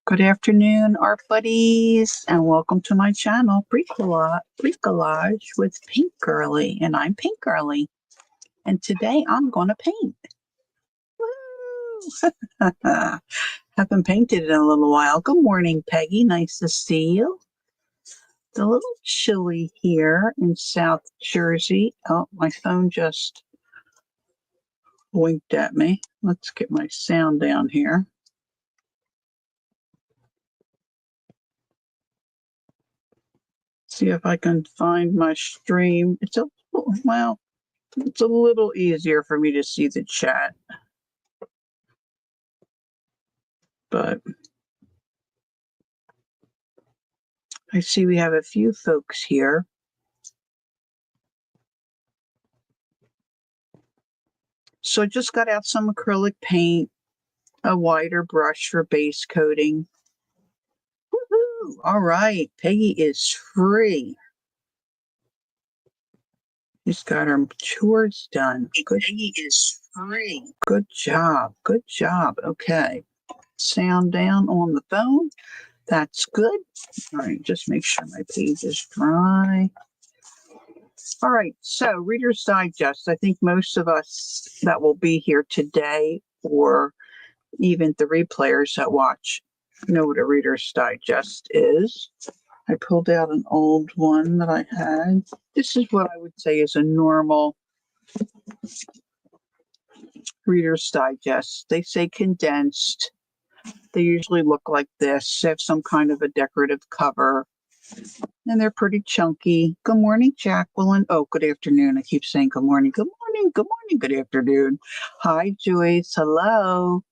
Good afternoon, art buddies, and welcome to my channel, Bricolage with Pink Girly, and I'm Pink Girly, and today I'm going to paint. Woo! Haven't painted in a little while. Good morning, Peggy. Nice to see you. It's a little chilly here in South Jersey. Oh, my phone just winked at me. Let's get my sound down here. See if I can find my stream. It's a little easier for me to see the chat, but I see we have a few folks here. So I just got out some acrylic paint, a wider brush for base coating. Woohoo! All right, Peggy is free. She's got her chores done. Good. Peggy is free. Good job. Good job. Okay. Sound down on the phone. That's good. All right, just make sure my page is dry. All right, so Reader's Digest. I think most of us that will be here today, or even the replayers that watch, know what a Reader's Digest is. I pulled out an old one that I had. This is what I would say is a normal Reader's Digest. They say condensed. They usually look like this. They have some kind of a decorative cover, and they're pretty chunky. Good morning, Jacqueline. Oh, good afternoon. I keep saying good morning. Good morning. Good morning. Good afternoon. Hi, Joyce. Hello.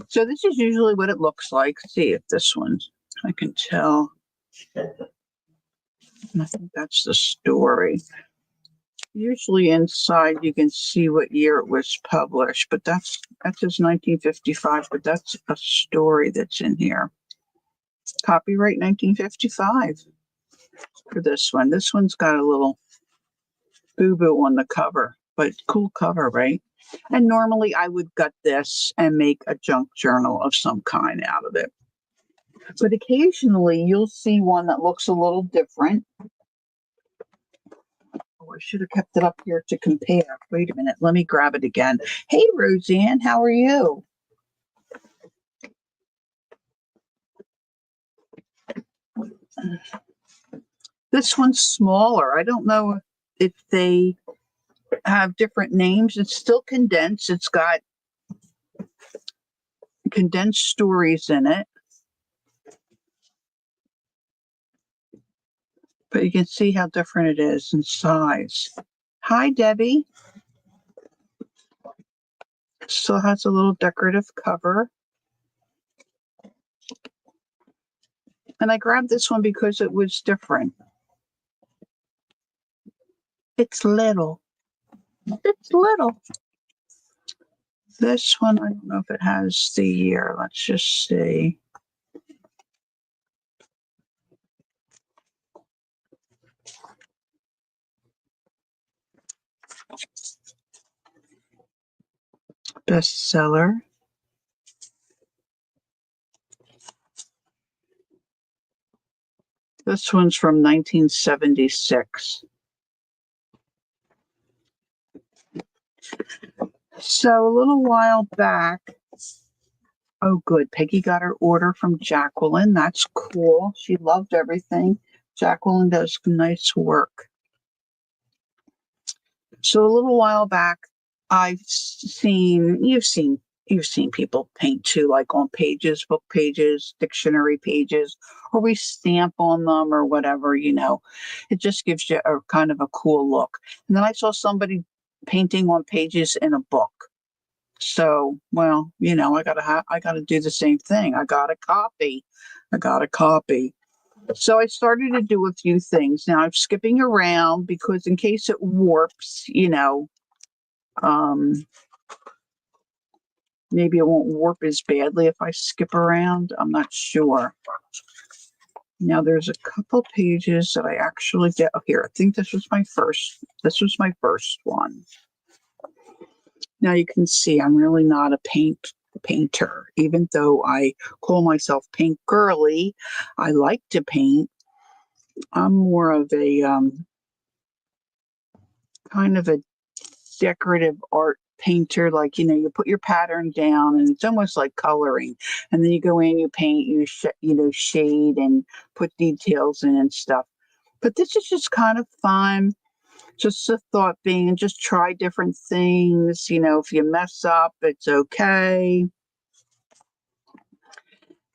So this is usually what it looks like. See if this one, I can tell. I think that's the story. Usually inside you can see what year it was published, but that says 1955, but that's a story that's in here. Copyright 1955 for this one. This one's got a little boo-boo on the cover, but cool cover, right? And normally I would gut this and make a junk journal of some kind out of it. But occasionally you'll see one that looks a little different. Oh, I should have kept it up here to compare. Wait a minute. Let me grab it again. Hey, Roseanne, how are you? This one's smaller. I don't know if they have different names. It's still condensed. It's got condensed stories in it. But you can see how different it is in size. Hi, Debbie. Still has a little decorative cover. And I grabbed this one because it was different. It's little. It's little. This one, I don't know if it has the year. Let's just see. Bestseller. This one's from 1976. So a little while back, oh good, Peggy got her order from Jacqueline. That's cool. She loved everything. Jacqueline does nice work. So a little while back, you've seen people paint too, like on pages, book pages, dictionary pages, or we stamp on them or whatever, you know. It just gives you a kind of a cool look. And then I saw somebody painting on pages in a book. So, well, you know, I gotta do the same thing. I got a copy. So I started to do a few things. Now I'm skipping around because in case it warps, you know, maybe it won't warp as badly if I skip around. I'm not sure. Now there's a couple pages that I actually get. Oh, here, I think this was my first one. Now you can see I'm really not a paint painter. Even though I call myself paint girly, I like to paint. I'm more of a kind of a decorative art painter. Like, you put your pattern down and it's almost like coloring. And then you go in, you paint, you shade and put details in and stuff. But this is just kind of fun. Just a thought being, just try different things. If you mess up, it's okay.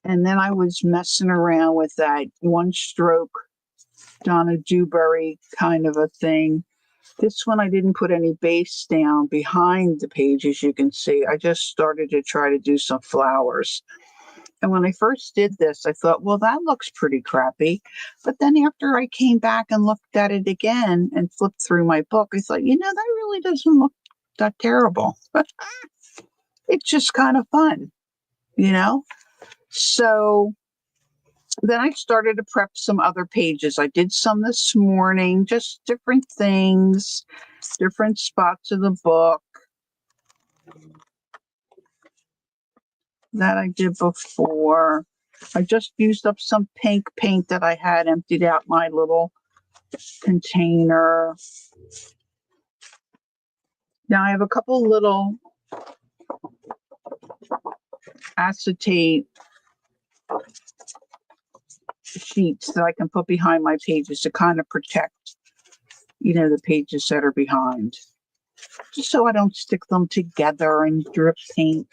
And then I was messing around with that one stroke Donna Dewberry kind of a thing. This one I didn't put any base down behind the page, as you can see. I just started to try to do some flowers. And when I first did this, I thought, well, that looks pretty crappy. But then after I came back and looked at it again and flipped through my book, I thought, that really doesn't look that terrible. It's just kind of fun, So then I started to prep some other pages. I did some this morning, just different things, different spots of the book that I did before. I just used up some pink paint that I had emptied out my little container. Now I have a couple little acetate sheets that I can put behind my pages to kind of protect, the pages that are behind. Just so I don't stick them together and drip paint,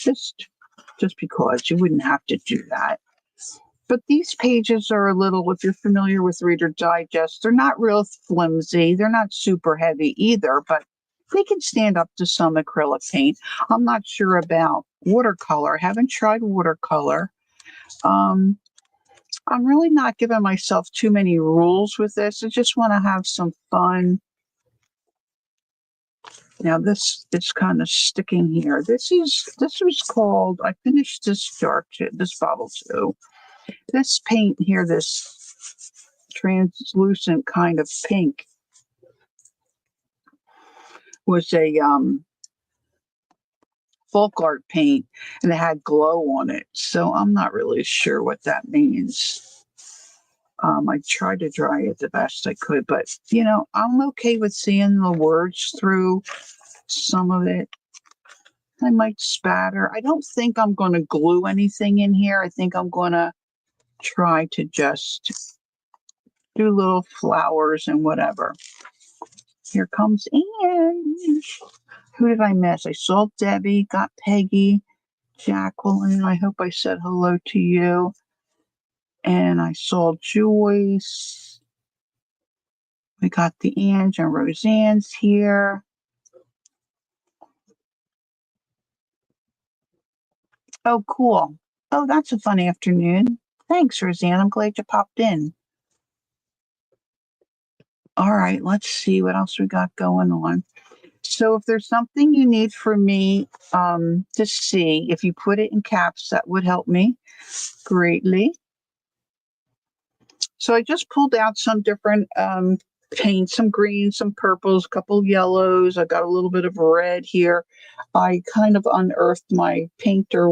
just because you wouldn't have to do that. But these pages are a little, if you're familiar with Reader Digest, they're not real flimsy. They're not super heavy either, but they can stand up to some acrylic paint. I'm not sure about watercolor. I haven't tried watercolor. I'm really not giving myself too many rules with this. I just want to have some fun. Now this is kind of sticking here. This was called, I finished this bottle too. This paint here, this translucent kind of pink, was a folk art paint, and it had glow on it. So I'm not really sure what that means. I tried to dry it the best I could, but I'm okay with seeing the words through some of it. I might spatter. I don't think I'm going to glue anything in here. I think I'm going to try to just do little flowers and whatever. Here comes Ange. Who did I miss? I saw Debbie, got Peggy, Jacqueline. I hope I said hello to you. And I saw Joyce. We got the Ange and Roseanne's here. Oh, cool. Oh, that's a fun afternoon. Thanks, Roseanne. I'm glad you popped in. All right, let's see what else we got going on. So if there's something you need from me to see, if you put it in caps, that would help me greatly. So I just pulled out some different paints, some greens, some purples, a couple yellows. I got a little bit of red here. I kind of unearthed my painter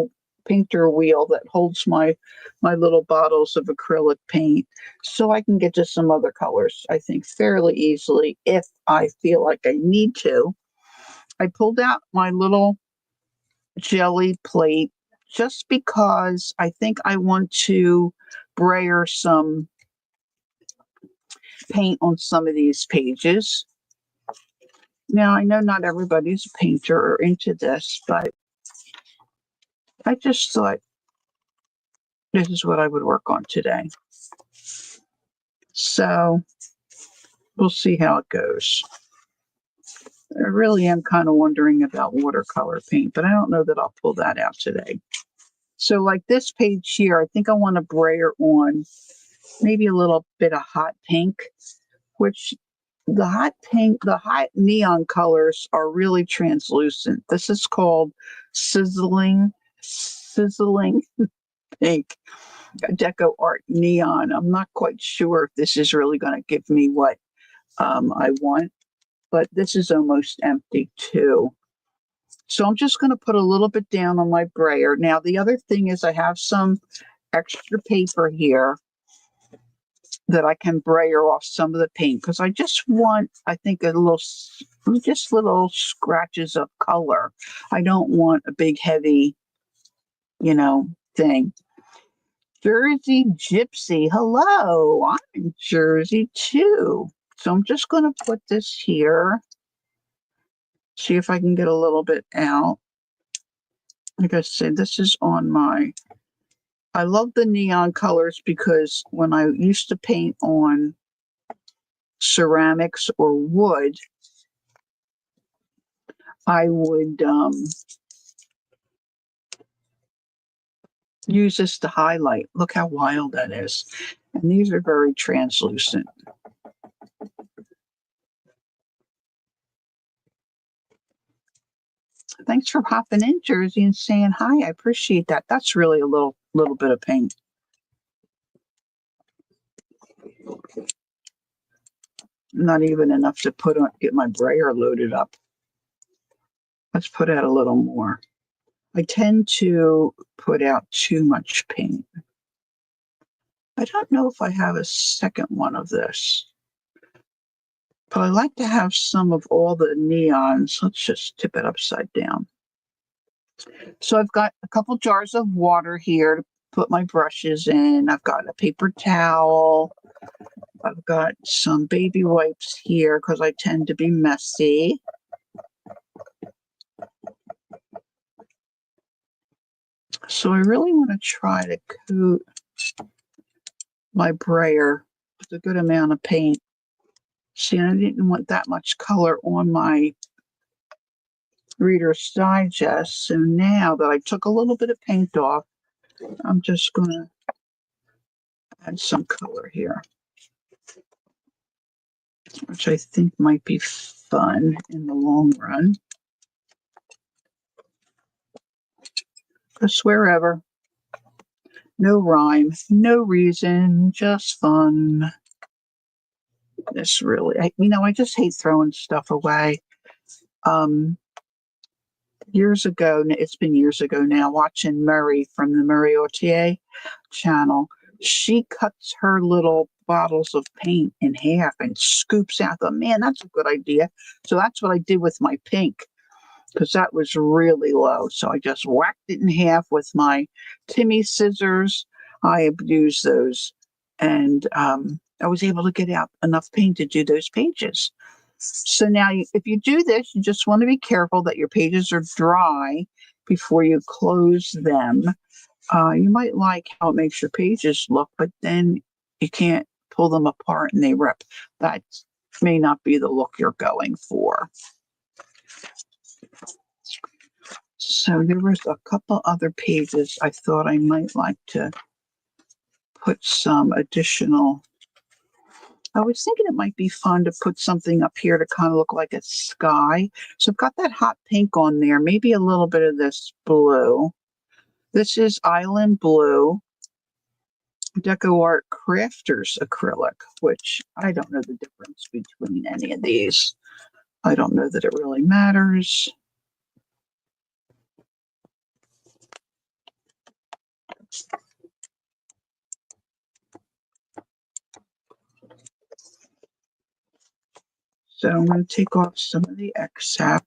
wheel that holds my little bottles of acrylic paint, so I can get to some other colors, I think, fairly easily if I feel like I need to. I pulled out my little jelly plate just because I think I want to brayer some paint on some of these pages. Now, I know not everybody's a painter or into this, but I just thought this is what I would work on today. So we'll see how it goes. I really am kind of wondering about watercolor paint, but I don't know that I'll pull that out today. So like this page here, I think I want to brayer on maybe a little bit of hot pink, which the hot neon colors are really translucent. This is called sizzling pink, Deco Art Neon. I'm not quite sure if this is really going to give me what I want, but this is almost empty too. So I'm just going to put a little bit down on my brayer. Now, the other thing is I have some extra paper here that I can brayer off some of the paint because I just want, I think, just little scratches of color. I don't want a big, heavy, thing. Jersey Gypsy, hello, I'm in Jersey too. So I'm just going to put this here, see if I can get a little bit out. Like I said, this is on I love the neon colors because when I used to paint on ceramics or wood, I would use this to highlight. Look how wild that is. And these are very translucent. Thanks for popping in, Jersey, and saying hi. I appreciate that. That's really a little bit of paint. Not even enough to get my brayer loaded up. Let's put out a little more. I tend to put out too much paint. I don't know if I have a second one of this, but I like to have some of all the neons. Let's just tip it upside down. So I've got a couple jars of water here to put my brushes in. I've got a paper towel. I've got some baby wipes here because I tend to be messy. So I really want to try to coat my brayer with a good amount of paint. See, I didn't want that much color on my Reader's Digest. So now that I took a little bit of paint off, I'm just going to add some color here, which I think might be fun in the long run. Just wherever. No rhyme, no reason, just fun. This really, I just hate throwing stuff away. Years ago, it's been years ago now, watching Murray from the Murray Autier channel, she cuts her little bottles of paint in half and scoops out the, man, that's a good idea. So that's what I did with my pink, because that was really low. So I just whacked it in half with my Timmy scissors. I used those, and I was able to get out enough paint to do those pages. So now, if you do this, you just want to be careful that your pages are dry before you close them. You might like how it makes your pages look, but then you can't pull them apart and they rip. That may not be the look you're going for. So there was a couple other pages I thought I might like to put some additional. I was thinking it might be fun to put something up here to kind of look like a sky. So I've got that hot pink on there, maybe a little bit of this blue. This is Island Blue Deco Art Crafters acrylic, which I don't know the difference between any of these. I don't know that it really matters. So I'm going to take off some of the excess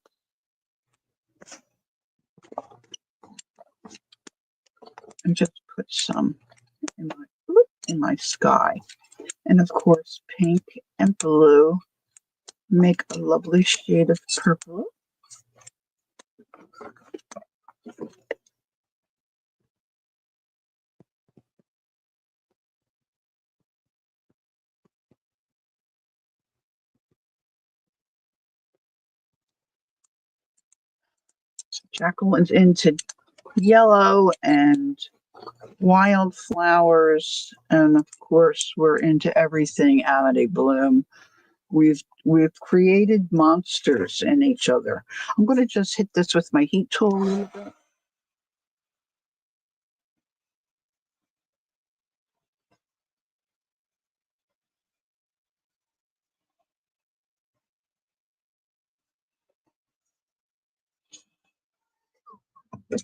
and just put some in my sky. And of course, pink and blue make a lovely shade of purple. Jacqueline's into yellow and wildflowers, and of course we're into everything Amity Bloom. We've created monsters in each other. I'm going to just hit this with my heat tool a little bit.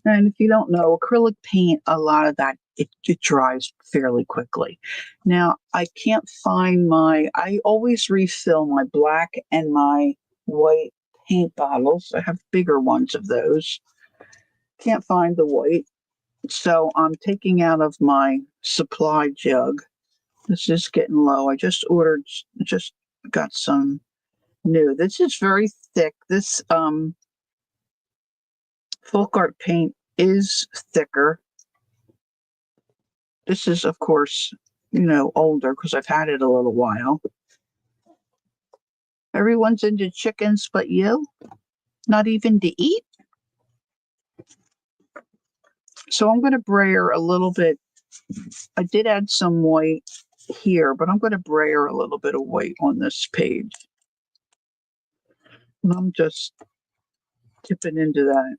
And if you don't know, acrylic paint, a lot of that, it dries fairly quickly. Now, I can't find I always refill my black and my white paint bottles. I have bigger ones of those. Can't find the white. So I'm taking out of my supply jug. This is getting low. I just got some new. This is very thick. This folk art paint is thicker. This is, of course, older because I've had it a little while. Everyone's into chickens but you? Not even to eat? So I'm going to brayer a little bit. I did add some white here, but I'm going to brayer a little bit of white on this page. And I'm just dipping into that.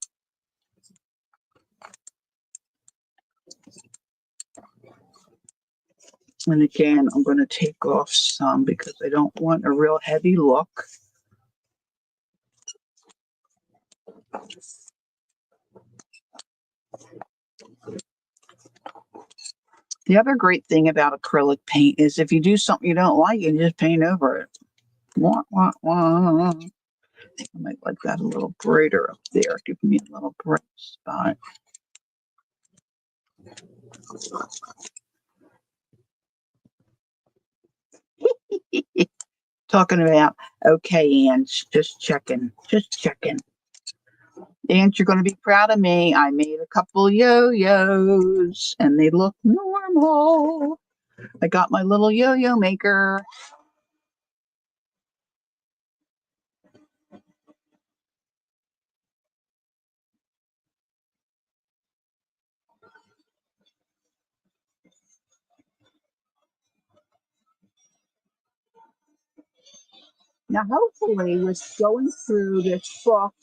And again, I'm going to take off some because I don't want a real heavy look. The other great thing about acrylic paint is if you do something you don't like, you can just paint over it. Wah, wah, wah. I think I might like that a little brighter up there. Give me a little bright spot. Talking about, okay, Ants, just checking. Ants, you're going to be proud of me. I made a couple yo-yos, and they look normal. I got my little yo-yo maker. Now, hopefully, with going through this book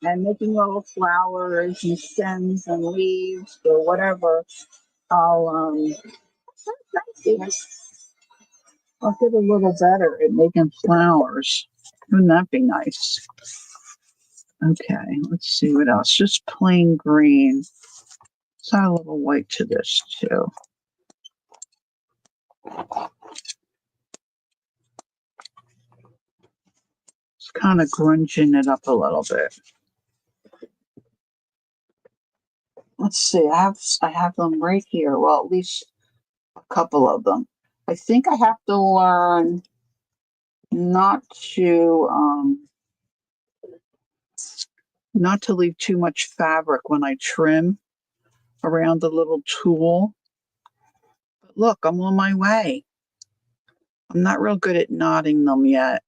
and making little flowers and stems and leaves or whatever, I'll get a little better at making flowers. Wouldn't that be nice? Okay, let's see what else. Just plain green. Let's add a little white to this too. It's kind of grunging it up a little bit. Let's see. I have them right here. Well, at least a couple of them. I think I have to learn not to leave too much fabric when I trim around the little tool. But look, I'm on my way. I'm not real good at knotting them yet.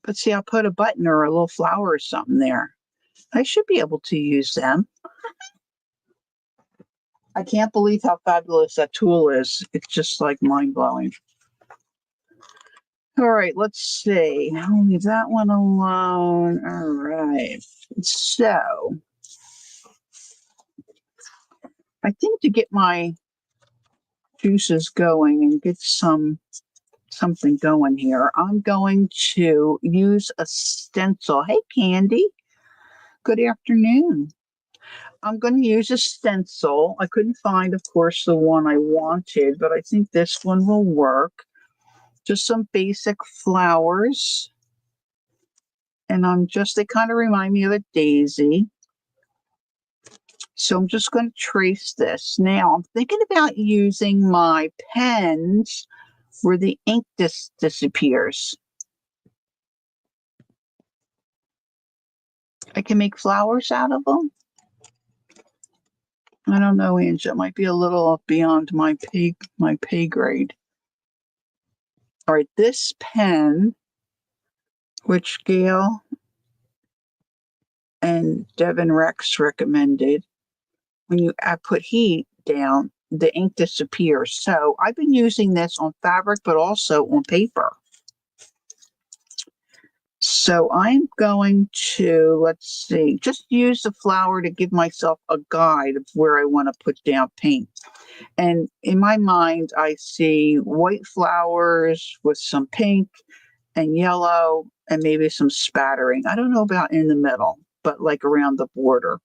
But see, I'll put a button or a little flower or something there. I should be able to use them. I can't believe how fabulous that tool is. It's just like mind-blowing. All right, let's see. I'll leave that one alone. All right. So I think to get my juices going and get something going here, I'm going to use a stencil. Hey, Candy. Good afternoon. I'm going to use a stencil. I couldn't find, of course, the one I wanted, but I think this one will work. Just some basic flowers. And they kind of remind me of a daisy. So I'm just going to trace this. Now, I'm thinking about using my pens where the ink disappears. I can make flowers out of them. I don't know, Angie. It might be a little beyond my pay grade. All right, this pen, which Gail and Devin Rex recommended, when you put heat down, the ink disappears. So I've been using this on fabric, but also on paper. So I'm going to, let's see, just use the flower to give myself a guide of where I want to put down paint. And in my mind, I see white flowers with some pink and yellow and maybe some spattering. I don't know about in the middle, but like around the border.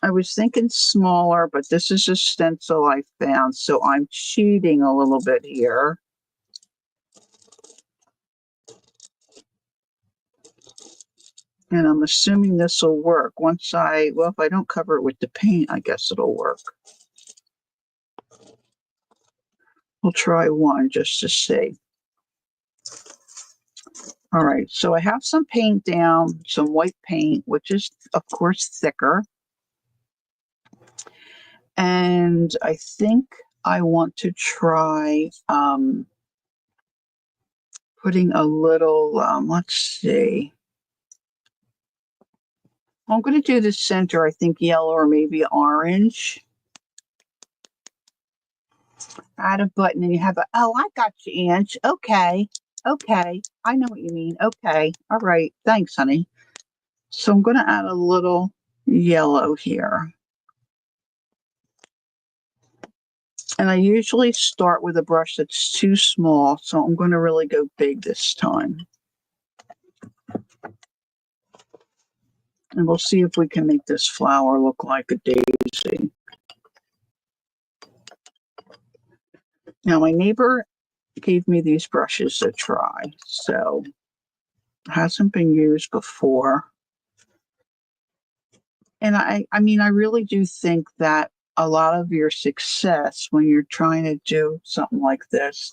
I was thinking smaller, but this is a stencil I found, so I'm cheating a little bit here. And I'm assuming this will work. Well, if I don't cover it with the paint, I guess it'll work. We'll try one just to see. All right, so I have some paint down, some white paint, which is, of course, thicker. And I think I want to try putting a little, let's see. I'm going to do the center, I think yellow or maybe orange. Add a button and you have oh, I got you, Ange. Okay. Okay. I know what you mean. Okay. All right. Thanks, honey. So I'm going to add a little yellow here. And I usually start with a brush that's too small, so I'm going to really go big this time. And we'll see if we can make this flower look like a daisy. Now, my neighbor gave me these brushes to try, so it hasn't been used before. And I mean, I really do think that a lot of your success when you're trying to do something like this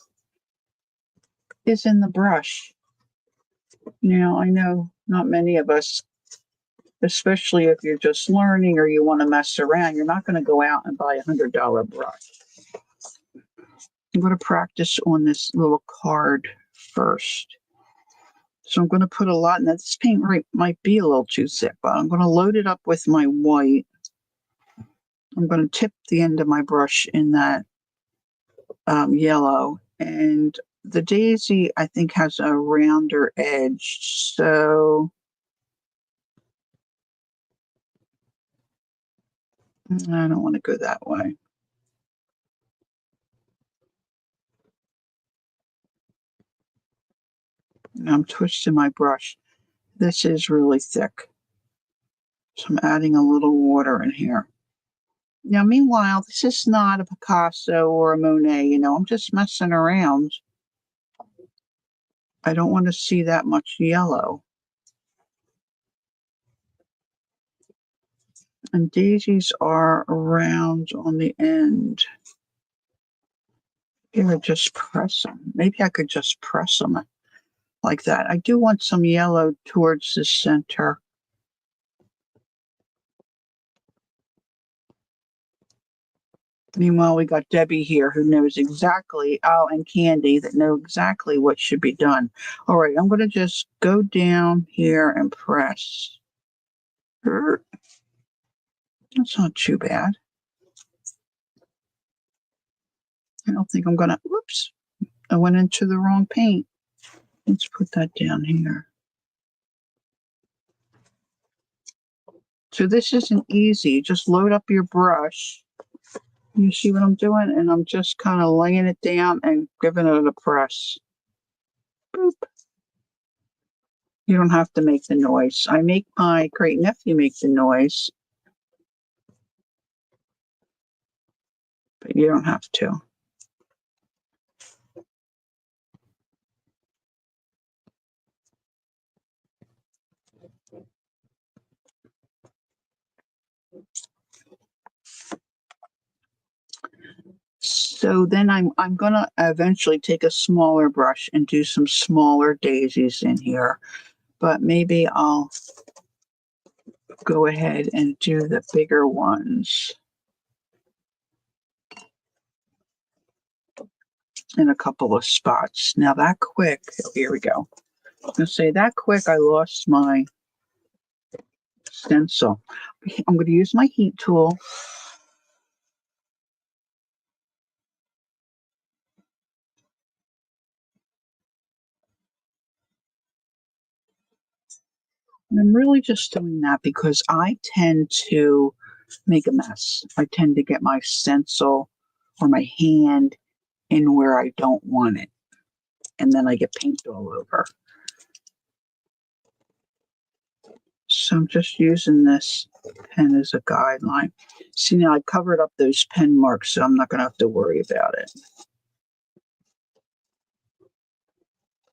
is in the brush. Now, I know not many of us, especially if you're just learning or you want to mess around, you're not going to go out and buy $100 brush. I'm going to practice on this little card first. So I'm going to put a lot, and this paint might be a little too thick, but I'm going to load it up with my white. I'm going to tip the end of my brush in that yellow. And the daisy, I think, has a rounder edge. So I don't want to go that way. Now I'm twisting my brush. This is really thick. So I'm adding a little water in here. Now, meanwhile, this is not a Picasso or a Monet, you know, I'm just messing around. I don't want to see that much yellow. And daisies are round on the end. Maybe I just press them. Maybe I could just press them like that. I do want some yellow towards the center. Meanwhile, we got Debbie here who knows exactly, and Candy that know exactly what should be done. All right, I'm going to just go down here and press. That's not too bad. I don't think I'm going to, whoops, I went into the wrong paint. Let's put that down here. So this isn't easy. Just load up your brush. You see what I'm doing? And I'm just kind of laying it down and giving it a press. Boop. You don't have to make the noise. I make my great nephew make the noise. But you don't have to. So then I'm gonna eventually take a smaller brush and do some smaller daisies in here. But maybe I'll go ahead and do the bigger ones in a couple of spots. Now that quick, here we go. I'm gonna say that quick I lost my stencil. I'm gonna use my heat tool. And I'm really just doing that because I tend to make a mess. I tend to get my stencil or my hand in where I don't want it. And then I get paint all over. So I'm just using this pen as a guideline. See, now I covered up those pen marks, so I'm not going to have to worry about it.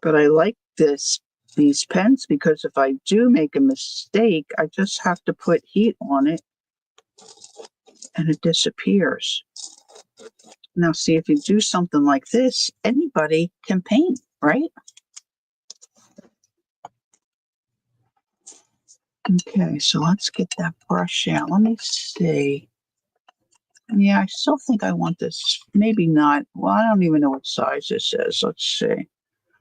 But I like these pens because if I do make a mistake, I just have to put heat on it and it disappears. Now, see, if you do something like this, anybody can paint, right? Okay, so let's get that brush out. Let me see. Yeah, I still think I want this. Maybe not. Well, I don't even know what size this is. Let's see.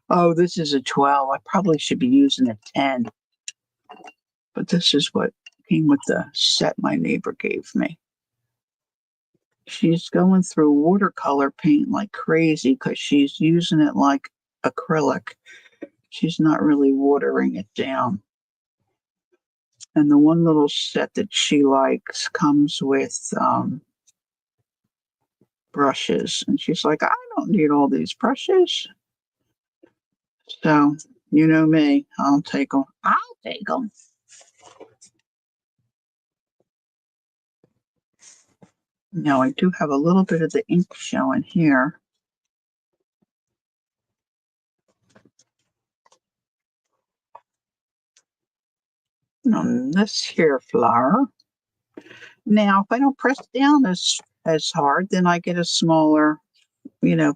Oh, this is a 12. I probably should be using a 10. But this is what came with the set my neighbor gave me. She's going through watercolor paint like crazy because she's using it like acrylic. She's not really watering it down. And the one little set that she likes comes with brushes. And she's like, I don't need all these brushes. So, you know me, I'll take them. I'll take them. Now, I do have a little bit of the ink showing here. On this here flower. Now, if I don't press down as hard, then I get a smaller,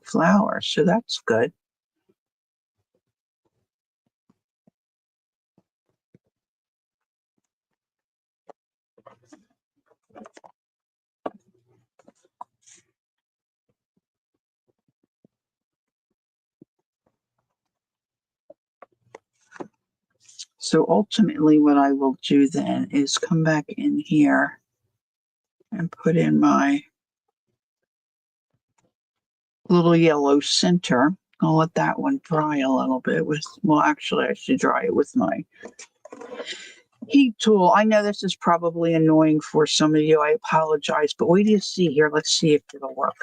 flower. So that's good. So ultimately what I will do then is come back in here and put in my little yellow center. I'll let that one dry a little bit actually I should dry it with my heat tool. I know this is probably annoying for some of you. I apologize, but wait till you see here. Let's see if it'll work.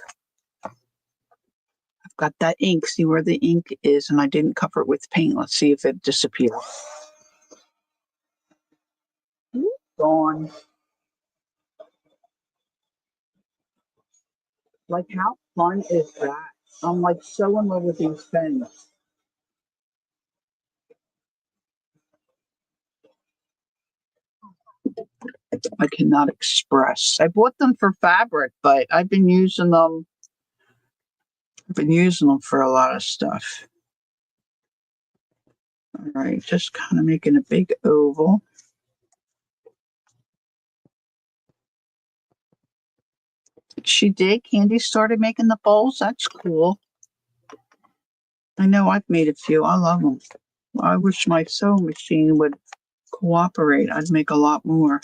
I've got that ink. See where the ink is, and I didn't cover it with paint. Let's see if it disappears. Gone. Like, how fun is that? I'm like so in love with these pens. I cannot express. I bought them for fabric, but I've been using them. I've been using them for a lot of stuff. All right, just kind of making a big oval. She did. Candy started making the bowls. That's cool. I know I've made a few. I love them. I wish my sewing machine would cooperate. I'd make a lot more.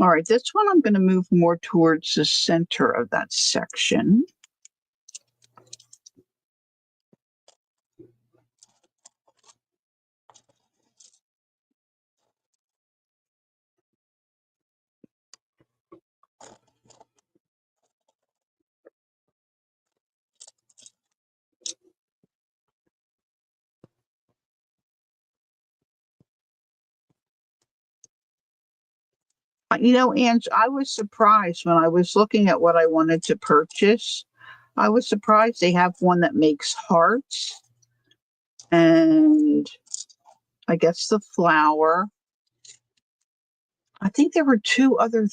All right, this one I'm going to move more towards the center of that section. Ange, I was surprised when I was looking at what I wanted to purchase. I was surprised they have one that makes hearts and I guess the flower. I think there were two other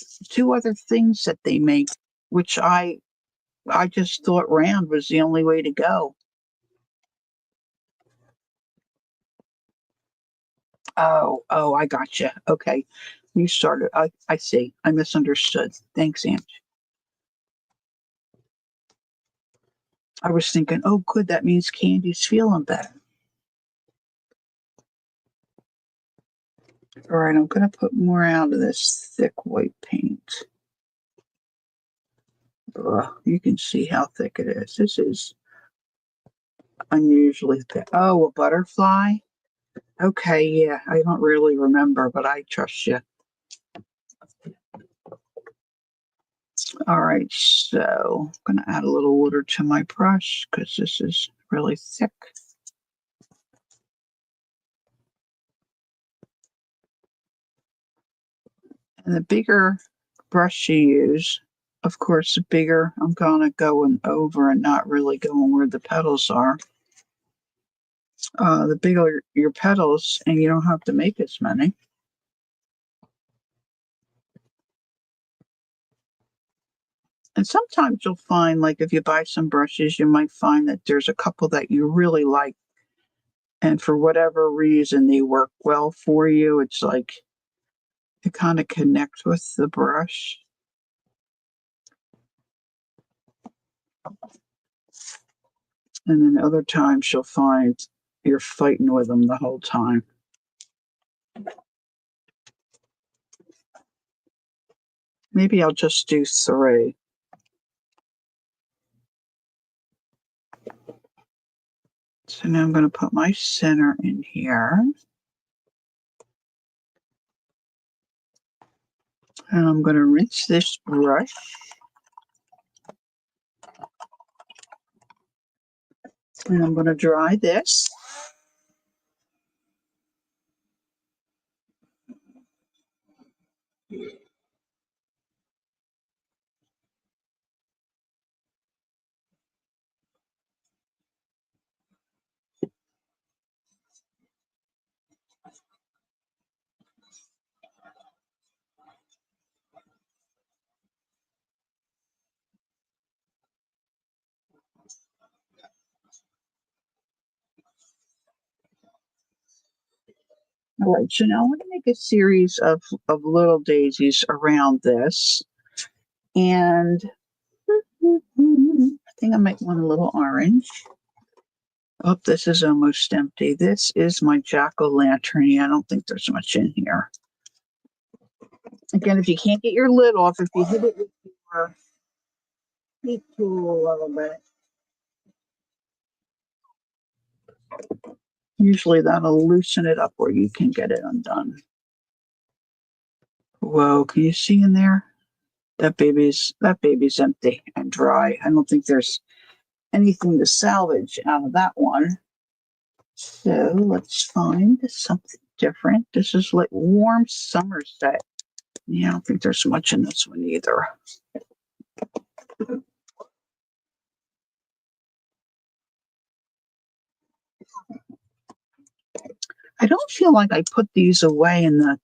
things that they make, which I just thought round was the only way to go. Oh, I gotcha. Okay. You started. I see. I misunderstood. Thanks, Aunt. I was thinking, oh, good. That means Candy's feeling better. All right. I'm going to put more out of this thick white paint. Ugh, you can see how thick it is. This is unusually thick. Oh, a butterfly? Okay. Yeah. I don't really remember, but I trust you. All right. So I'm going to add a little water to my brush because this is really thick. And the bigger brush you use, of course, the bigger I'm going to go over and not really going where the petals are. The bigger your petals, and you don't have to make as many. And sometimes you'll find, like if you buy some brushes, you might find that there's a couple that you really like, and for whatever reason they work well for you. It's like it kind of connects with the brush. And then other times you'll find you're fighting with them the whole time. Maybe I'll just do 3. So now I'm going to put my center in here. And I'm going to rinse this brush. And I'm going to dry this. All right, so now I'm going to make a series of little daisies around this. And I think I might want a little orange. Oh, this is almost empty. This is my jack-o'-lantern. Yeah, I don't think there's much in here. Again, if you can't get your lid off, if you hit it with your heat tool a little bit, usually that'll loosen it up where you can get it undone. Whoa, can you see in there? That baby's empty and dry. I don't think there's anything to salvage out of that one. So let's find something different. This is like warm Somerset. Yeah, I don't think there's much in this one either. I don't feel like I put these away and the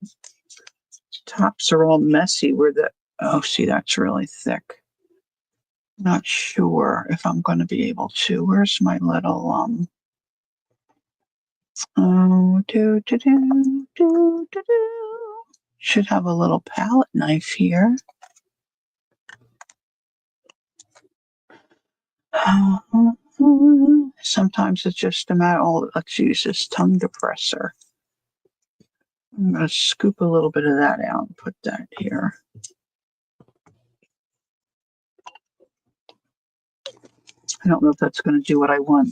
tops are all messy where the, oh, see, that's really thick. Not sure if I'm going to be able to. Where's my little, should have a little palette knife here. Sometimes it's just a matter, oh, let's use this tongue depressor. I'm going to scoop a little bit of that out and put that here. I don't know if that's going to do what I want.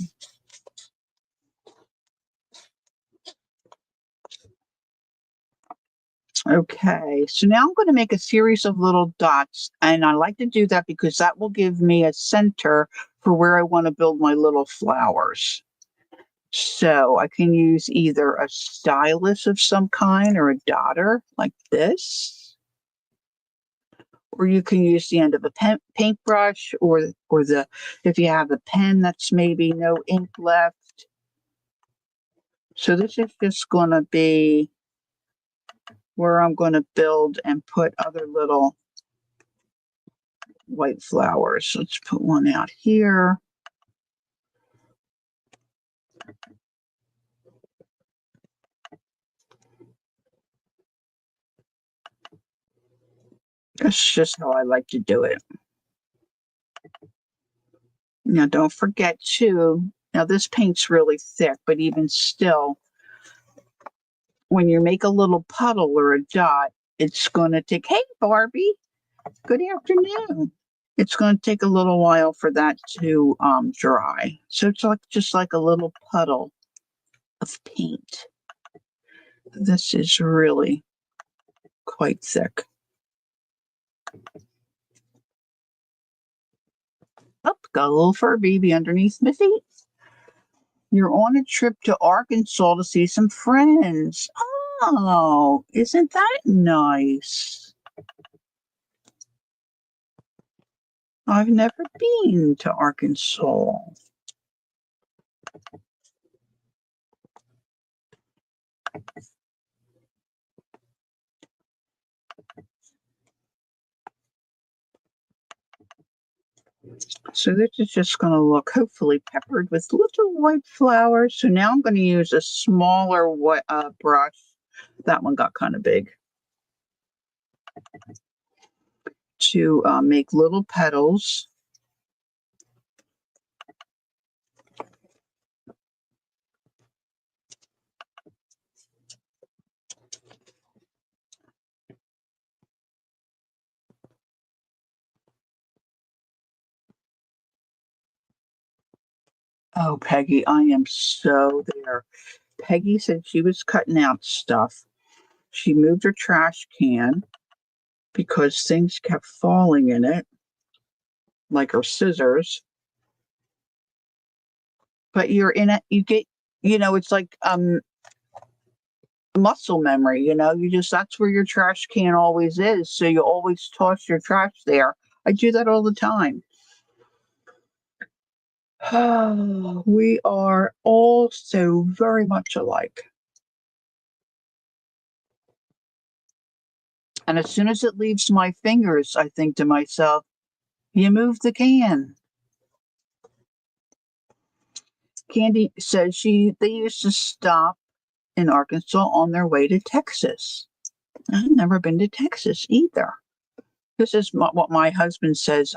Okay, so now I'm going to make a series of little dots, and I like to do that because that will give me a center for where I want to build my little flowers. So I can use either a stylus of some kind or a dotter like this, or you can use the end of a paintbrush, or the if you have a pen that's maybe no ink left. So this is just going to be where I'm going to build and put other little white flowers. Let's put one out here. That's just how I like to do it. Now, don't forget too, now this paint's really thick, but even still, when you make a little puddle or a dot, it's going to take, hey, Barbie, good afternoon. It's going to take a little while for that to dry. So it's like just like a little puddle of paint. This is really quite thick. Oh, got a little fur baby underneath my feet. You're on a trip to Arkansas to see some friends. Oh, isn't that nice? I've never been to Arkansas. So this is just going to look hopefully peppered with little white flowers. So now I'm going to use a smaller brush. That one got kind of big. To make little petals. Oh, Peggy, I am so there. Peggy said she was cutting out stuff. She moved her trash can because things kept falling in it, like her scissors. But you're in it, you get, it's like muscle memory, that's where your trash can always is. So you always toss your trash there. I do that all the time. We are all so very much alike. And as soon as it leaves my fingers, I think to myself, you move the can. Candy says they used to stop in Arkansas on their way to Texas. I've never been to Texas either. This is what my husband says.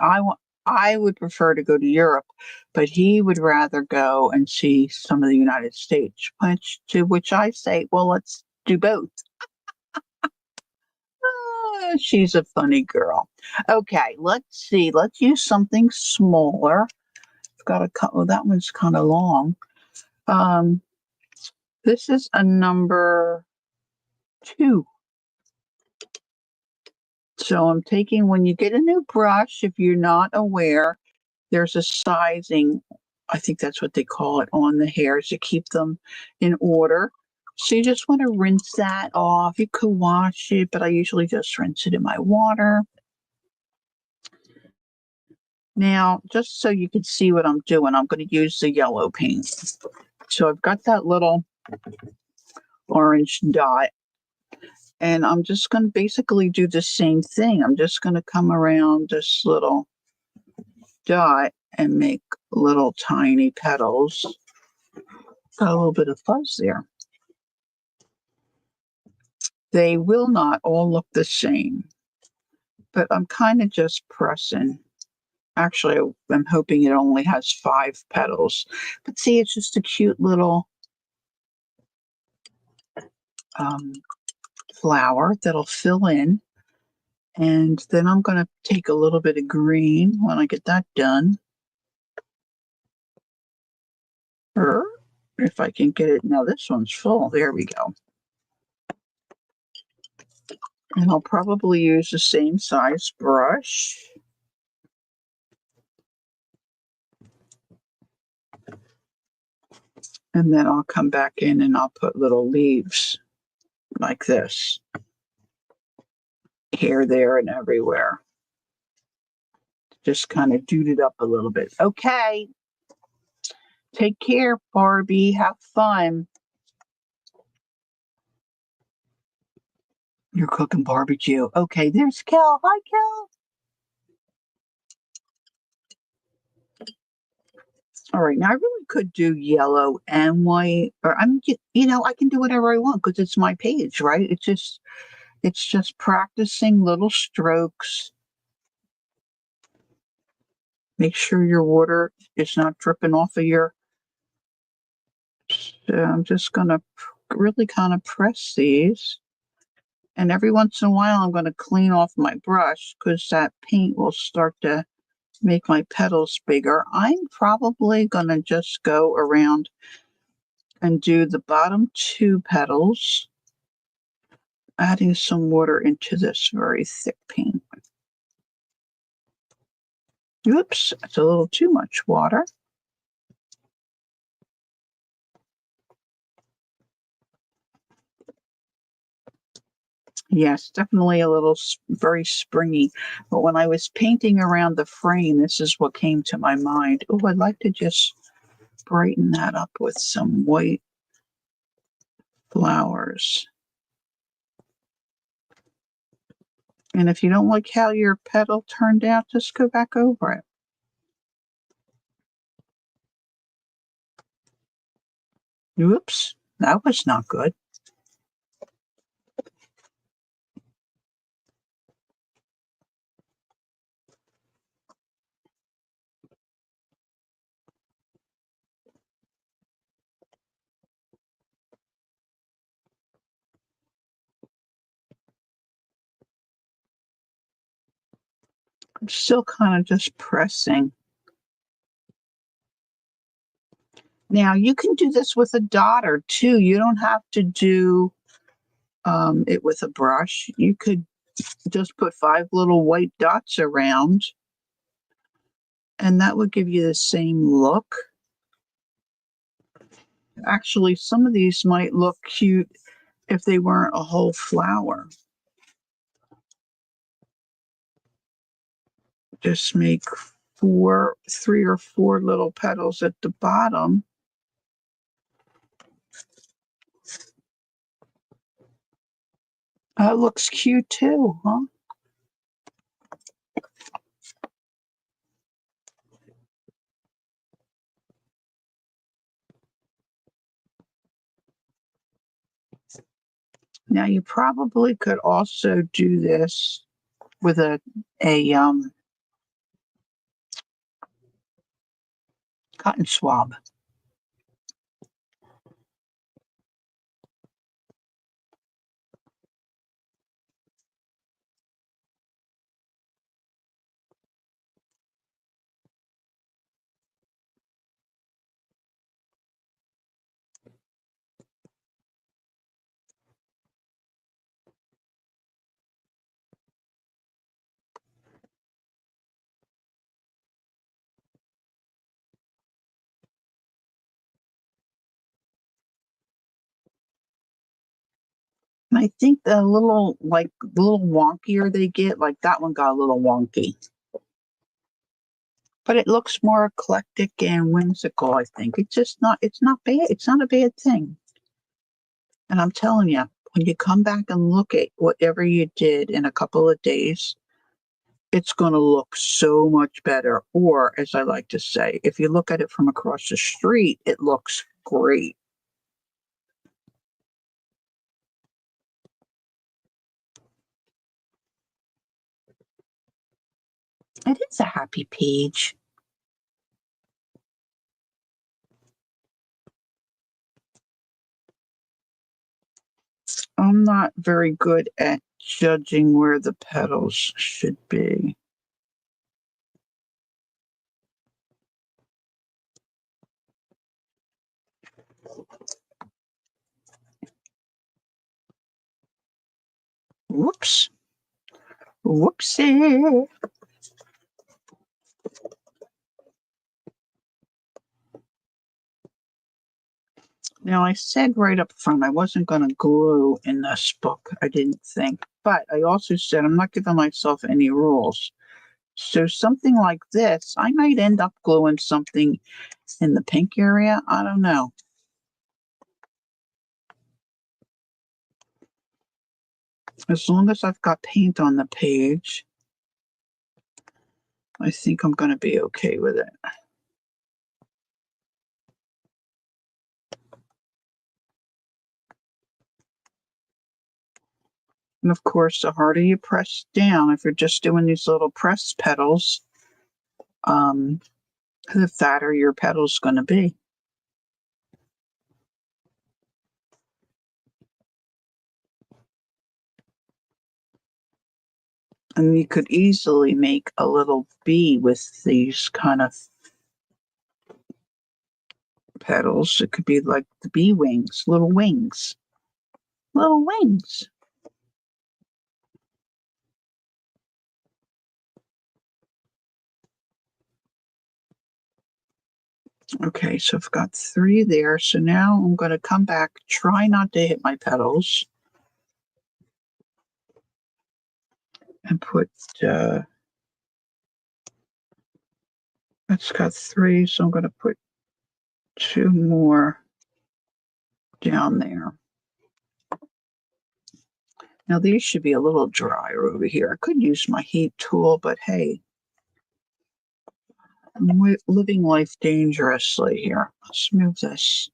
I would prefer to go to Europe, but he would rather go and see some of the United States. To which I say, well, let's do both. She's a funny girl. Okay, let's see. Let's use something smaller. I've got a couple. Oh, that one's kind of long. This is a number 2. So I'm taking, when you get a new brush, if you're not aware, there's a sizing, I think that's what they call it, on the hairs to keep them in order. So you just want to rinse that off. You could wash it, but I usually just rinse it in my water. Now, just so you can see what I'm doing, I'm going to use the yellow paint. So I've got that little orange dot, and I'm just going to basically do the same thing. I'm just going to come around this little dot and make little tiny petals. Got a little bit of fuzz there. They will not all look the same, but I'm kind of just pressing. Actually, I'm hoping it only has 5 petals, but see, it's just a cute little flower that'll fill in. And then I'm going to take a little bit of green when I get that done. Or if I can get it. Now this one's full. There we go. And I'll probably use the same size brush. And then I'll come back in and I'll put little leaves like this. Here, there, and everywhere. Just kind of dude it up a little bit. Okay. Take care, Barbie. Have fun. You're cooking barbecue. Okay, there's Kel. Hi, Kel. All right, now I really could do yellow and white, or I can do whatever I want because it's my page, right? It's just practicing little strokes. Make sure your water is not dripping off of your. So I'm just gonna really kind of press these, and every once in a while I'm going to clean off my brush because that paint will start to make my petals bigger. I'm probably going to just go around and do the bottom 2 petals, adding some water into this very thick paint. Oops, it's a little too much water. Yes, definitely a little very springy. But when I was painting around the frame, this is what came to my mind. Oh, I'd like to just brighten that up with some white flowers. And if you don't like how your petal turned out, just go back over it. Oops, that was not good. I'm still kind of just pressing. Now, you can do this with a dotter too. You don't have to do it with a brush. You could just put 5 little white dots around, and that would give you the same look. Actually, some of these might look cute if they weren't a whole flower. Just make 3 or 4 little petals at the bottom. That looks cute too, huh? Now you probably could also do this with a cotton swab. And I think the little wonkier they get, like that one got a little wonky. But it looks more eclectic and whimsical, I think. It's not bad. It's not a bad thing. And I'm telling you, when you come back and look at whatever you did in a couple of days, it's going to look so much better. Or, as I like to say, if you look at it from across the street, it looks great. It is a happy page. I'm not very good at judging where the petals should be. Whoops. Whoopsie. Now, I said right up front I wasn't going to glue in this book, I didn't think. But I also said I'm not giving myself any rules. So something like this, I might end up gluing something in the pink area. I don't know. As long as I've got paint on the page, I think I'm going to be okay with it. And of course, the harder you press down, if you're just doing these little press petals, the fatter your petal's going to be. And you could easily make a little bee with these kind of petals. It could be like the bee wings, little wings. Little wings. Okay, so I've got 3 there. So now I'm going to come back, try not to hit my petals. and put, that's got 3, so I'm going to put 2 more down there. Now these should be a little drier over here. I could use my heat tool, but hey, I'm living life dangerously here. Let's move this.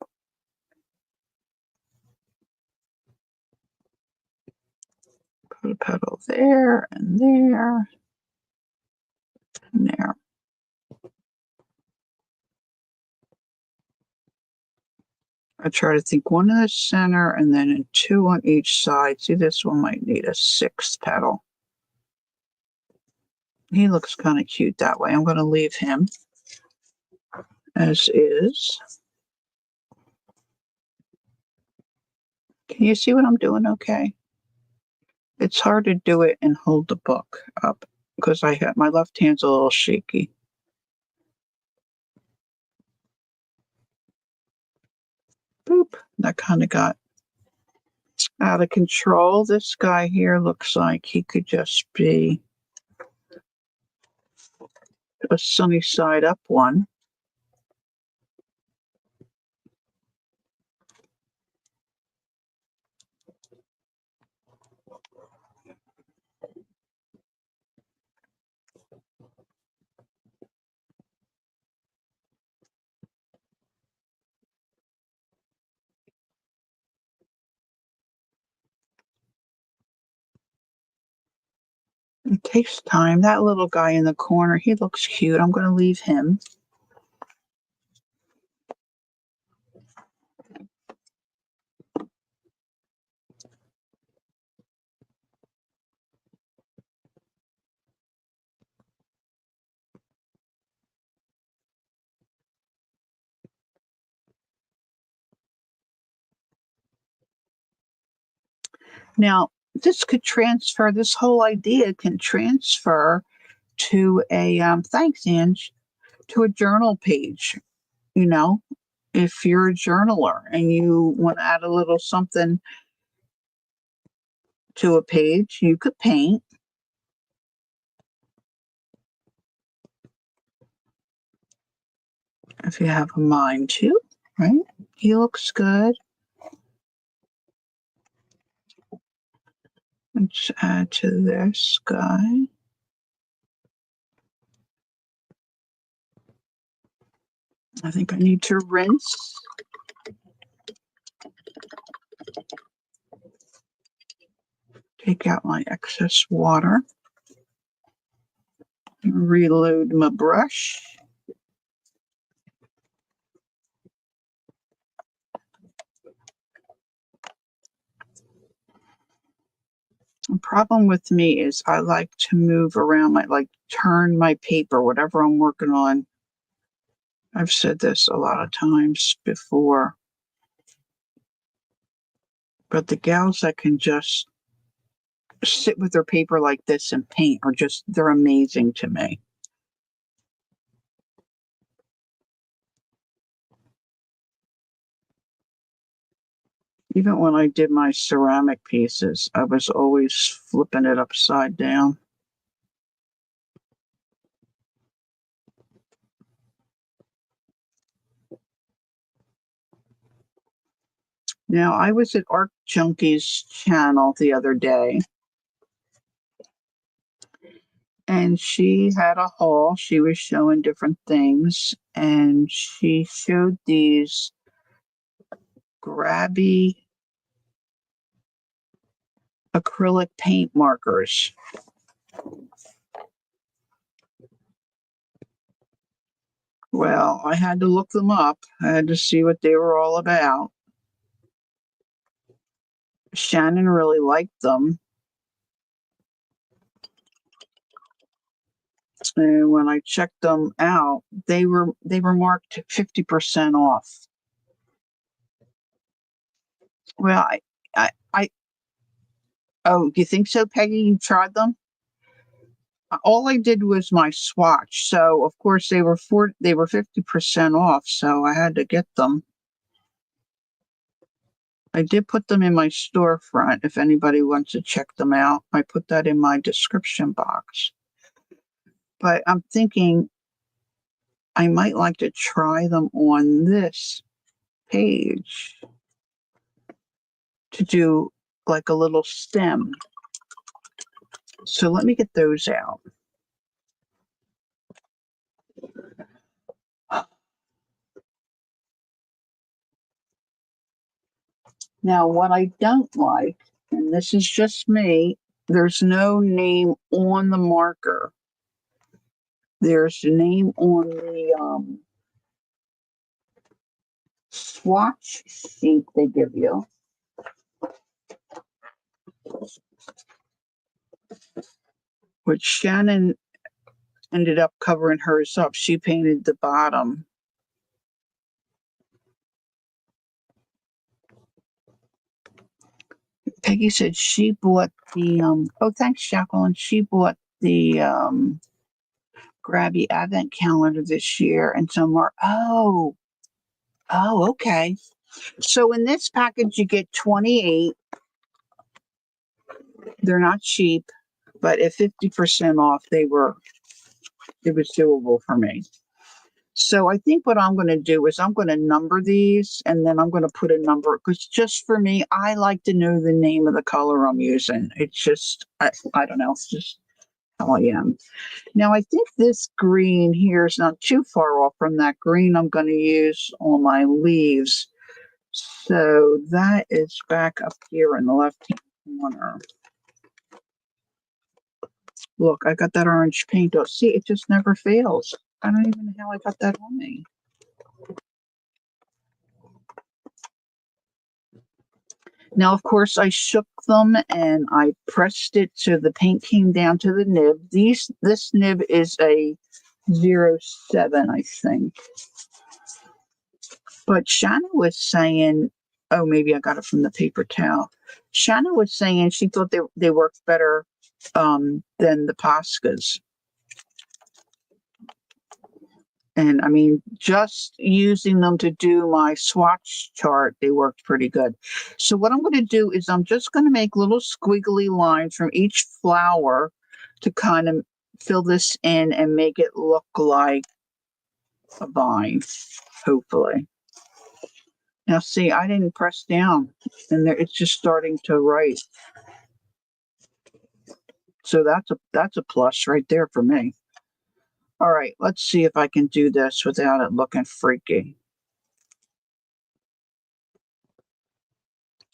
Put a petal there and there and there. I try to think 1 in the center and then 2 on each side. See, this one might need a 6th petal. He looks kind of cute that way. I'm going to leave him as is. Can you see what I'm doing okay? It's hard to do it and hold the book up because my left hand's a little shaky. Boop. That kind of got out of control. This guy here looks like he could just be a sunny side up one. It takes time. That little guy in the corner, he looks cute. I'm going to leave him. Now, this whole idea can transfer to a, thanks, Ange, to a journal page. You know, if you're a journaler and you want to add a little something to a page, you could paint. If you have a mind to, right? He looks good. Let's add to this guy. I think I need to rinse. Take out my excess water. Reload my brush. The problem with me is I like to move around turn my paper, whatever I'm working on. I've said this a lot of times before. But the gals that can just sit with their paper like this and paint they're amazing to me. Even when I did my ceramic pieces, I was always flipping it upside down. Now, I was at Art Junkie's channel the other day, and she had a haul. She was showing different things, and she showed these Grabbie acrylic paint markers. Well, I had to look them up. I had to see what they were all about. Shannon really liked them. And when I checked them out, they were marked 50% off. Well, oh, you think so, Peggy? You tried them? All I did was my swatch, so of course they were 50% off, so I had to get them. I did put them in my storefront if anybody wants to check them out. I put that in my description box. But I'm thinking I might like to try them on this page to do like a little stem. So let me get those out. Now, what I don't like, and this is just me, there's no name on the marker. There's a name on the swatch sheet they give you. Which Shannon ended up covering hers up. She painted the bottom. Peggy said she bought the, oh, thanks, Jacqueline. She bought the Grabbie Advent calendar this year and some more. Oh, okay. So in this package, you get 28. They're not cheap, but at 50% off, it was doable for me. So I think what I'm going to do is I'm going to number these and then I'm going to put a number because just for me, I like to know the name of the color I'm using. It's just, I don't know, it's just how I am. Now I think this green here is not too far off from that green I'm going to use on my leaves. So that is back up here in the left-hand corner. Look, I got that orange paint. Oh, see, it just never fails. I don't even know how I got that on me. Now, of course, I shook them and I pressed it so the paint came down to the nib. This nib is a 07, I think. But Shanna was saying, oh, maybe I got it from the paper towel. Shanna was saying she thought they worked better than the Poscas. And I mean, just using them to do my swatch chart, they worked pretty good. So what I'm going to do is I'm just going to make little squiggly lines from each flower to kind of fill this in and make it look like a vine, hopefully. Now see, I didn't press down and it's just starting to write. So that's a plus right there for me. All right, let's see if I can do this without it looking freaky.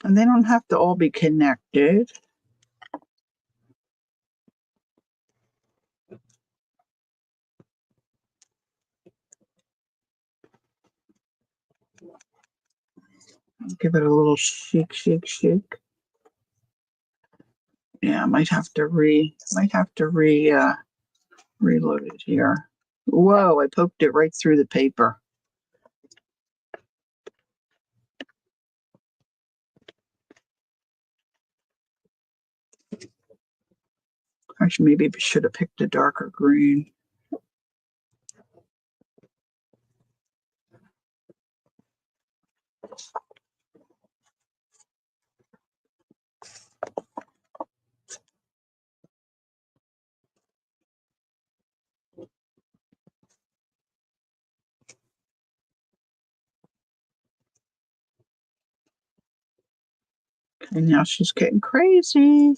And they don't have to all be connected. Give it a little shake. Yeah, I might have to reload it here. Whoa, I poked it right through the paper. Actually, maybe I should have picked a darker green. Okay, now she's getting crazy.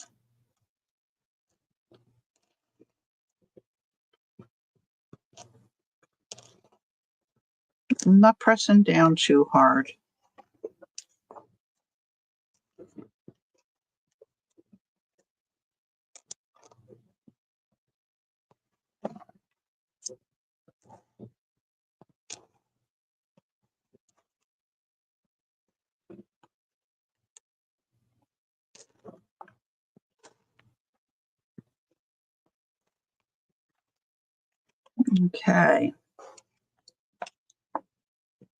I'm not pressing down too hard. Okay.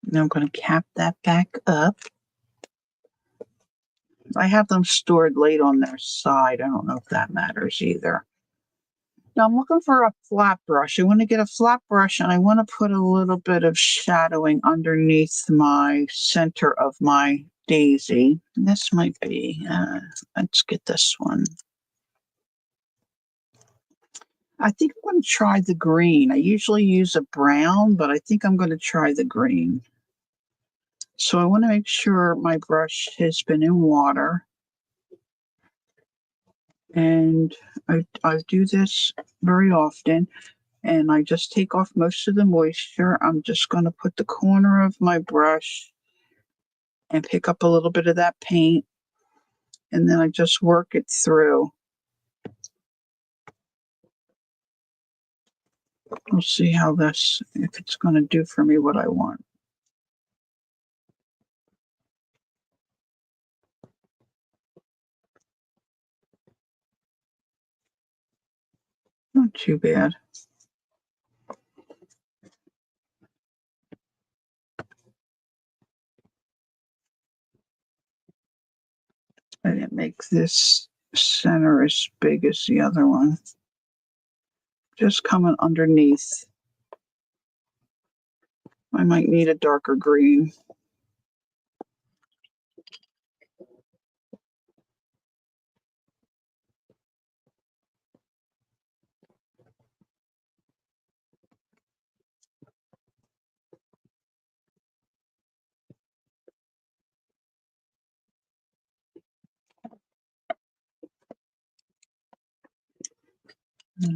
Now I'm going to cap that back up. I have them stored late on their side. I don't know if that matters either. Now I'm looking for a flat brush. I want to get a flat brush and I want to put a little bit of shadowing underneath my center of my daisy. This might be, let's get this one. I think I'm going to try the green. I usually use a brown, but I think I'm going to try the green. So I want to make sure my brush has been in water. And I do this very often. And I just take off most of the moisture. I'm just going to put the corner of my brush and pick up a little bit of that paint. And then I just work it through. We'll see how this, if it's going to do for me what I want. Not too bad. I didn't make this center as big as the other one. Just coming underneath. I might need a darker green.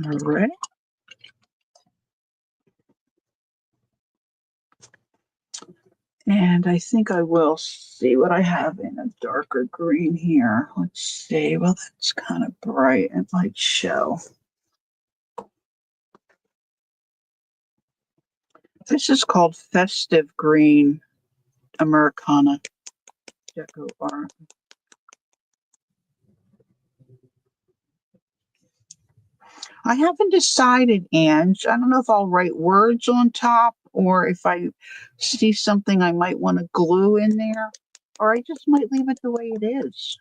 All right. And I think I will see what I have in a darker green here. Let's see. Well, that's kind of bright. It might show. This is called Festive Green Americana Deco Art. I haven't decided, Ange. I don't know if I'll write words on top or if I see something I might want to glue in there, or I just might leave it the way it is.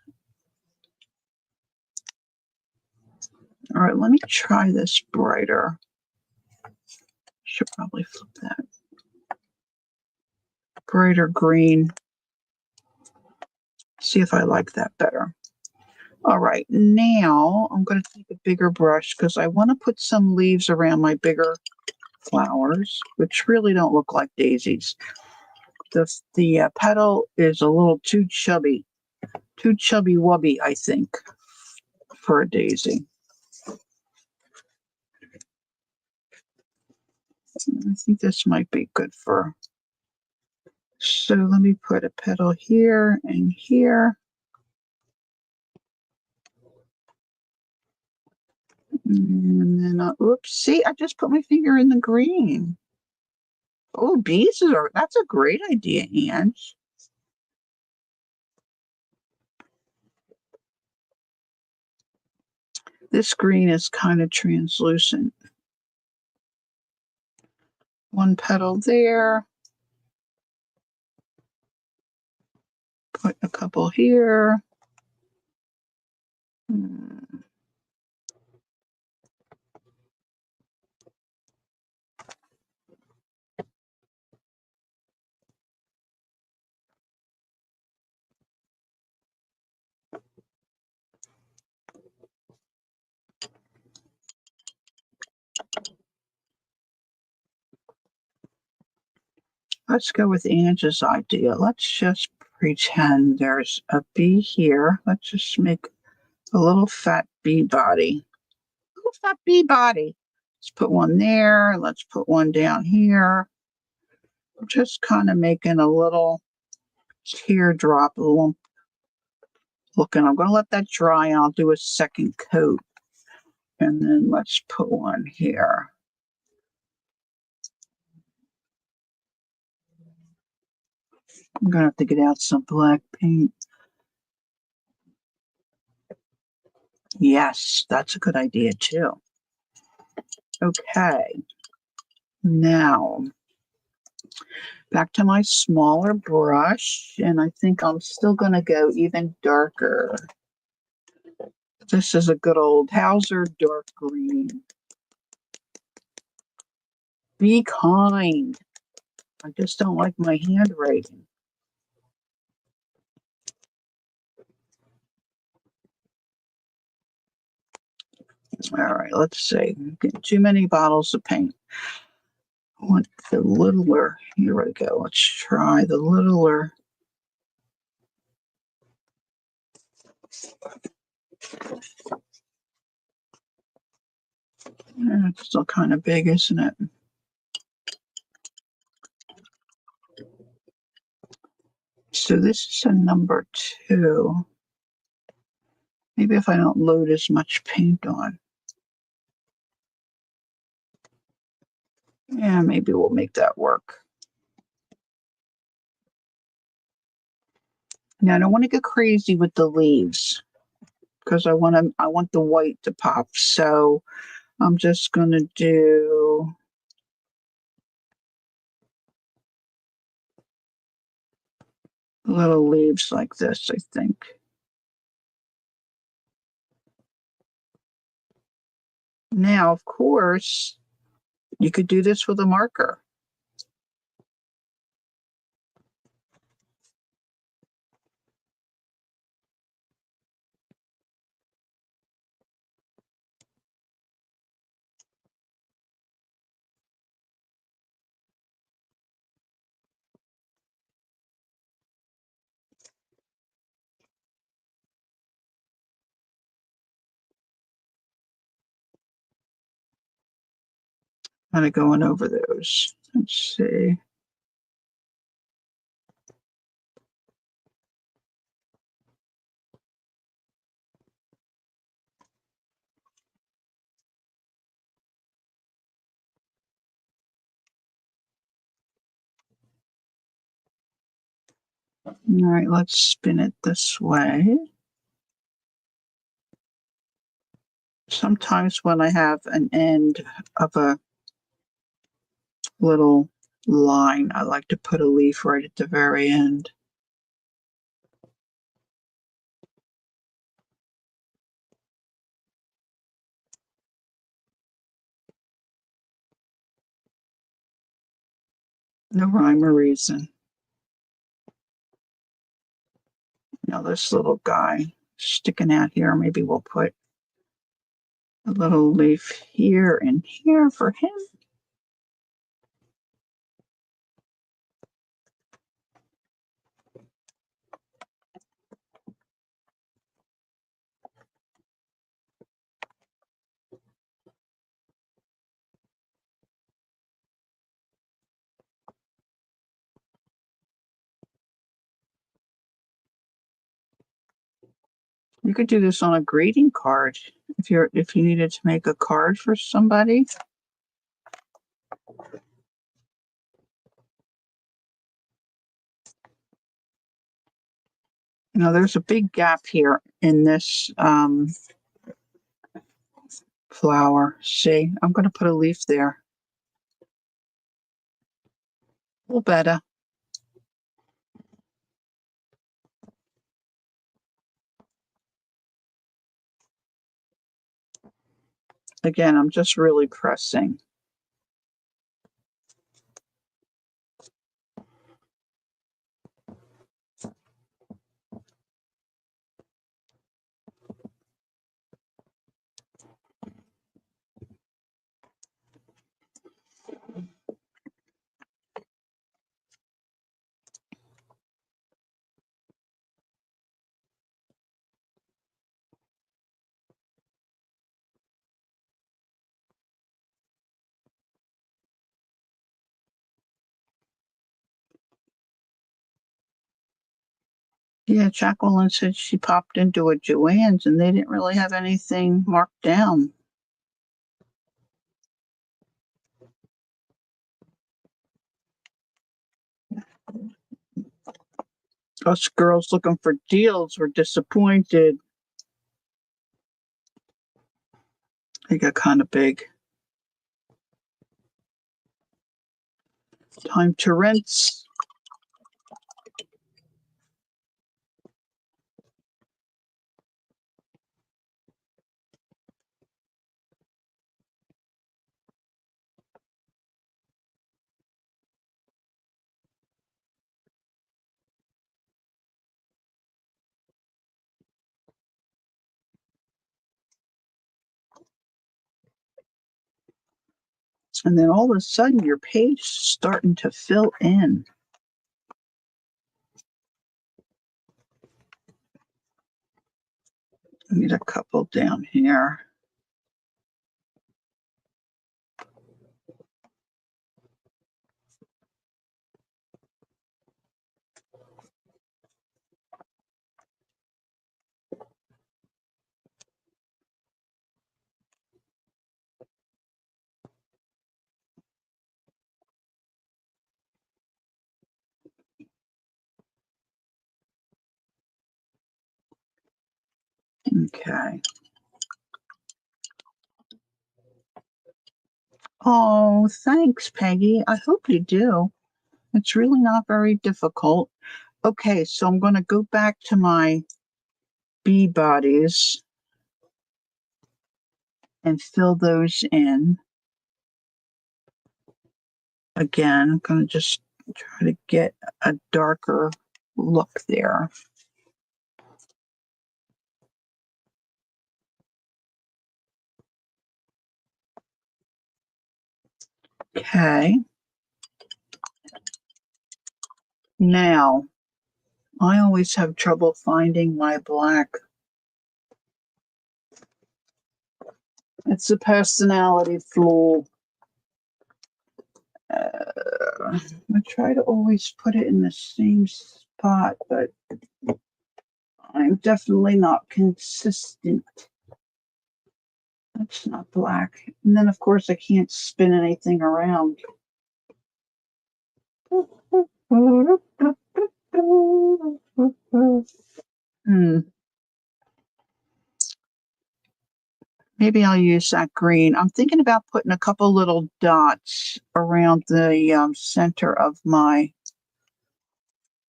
All right, let me try this brighter. Should probably flip that. Brighter green. See if I like that better. All right, now I'm going to take a bigger brush because I want to put some leaves around my bigger flowers, which really don't look like daisies. The petal is a little too chubby wubby, I think, for a daisy. I think this might be good for. So let me put a petal here and here. And then, oops, see, I just put my finger in the green. Oh, bees are, that's a great idea, Ange. This green is kind of translucent. One petal there. Put a couple here. Let's go with Ange's idea. Let's just pretend there's a bee here. Let's just make a little fat bee body. Little fat bee body. Let's put one there. Let's put one down here. I'm just kind of making a little teardrop lump looking. I'm going to let that dry and I'll do a second coat. And then let's put one here. I'm going to have to get out some black paint. Yes, that's a good idea too. Okay. Now, back to my smaller brush, and I think I'm still going to go even darker. This is a good old Hauser dark green. Be kind. I just don't like my handwriting. All right, let's see. Getting too many bottles of paint. I want the littler. Here we go. Let's try the littler. It's still kind of big, isn't it? So this is a number 2. Maybe if I don't load as much paint on. Yeah, maybe we'll make that work. Now I don't want to get crazy with the leaves because I want the white to pop. So I'm just gonna do little leaves like this, I think. Now, of course, you could do this with a marker. Kind of going over those. Let's see. All right, let's spin it this way. Sometimes when I have an end of a little line, I like to put a leaf right at the very end. No rhyme or reason. Now this little guy sticking out here, maybe we'll put a little leaf here and here for him. You could do this on a greeting card if you needed to make a card for somebody. Now there's a big gap here in this flower. See, I'm going to put a leaf there. A little better. Again, I'm just really pressing. Yeah, Jacqueline said she popped into a Joann's and they didn't really have anything marked down. Us girls looking for deals were disappointed. They got kind of big. Time to rinse. And then all of a sudden your page is starting to fill in. I need a couple down here. Okay. Oh, thanks, Peggy. I hope you do. It's really not very difficult. Okay, so I'm going to go back to my bee bodies and fill those in. Again, I'm going to just try to get a darker look there. Okay. Now, I always have trouble finding my black. It's a personality flaw. I try to always put it in the same spot, but I'm definitely not consistent. That's not black. And then, of course, I can't spin anything around. Maybe I'll use that green. I'm thinking about putting a couple little dots around the center of my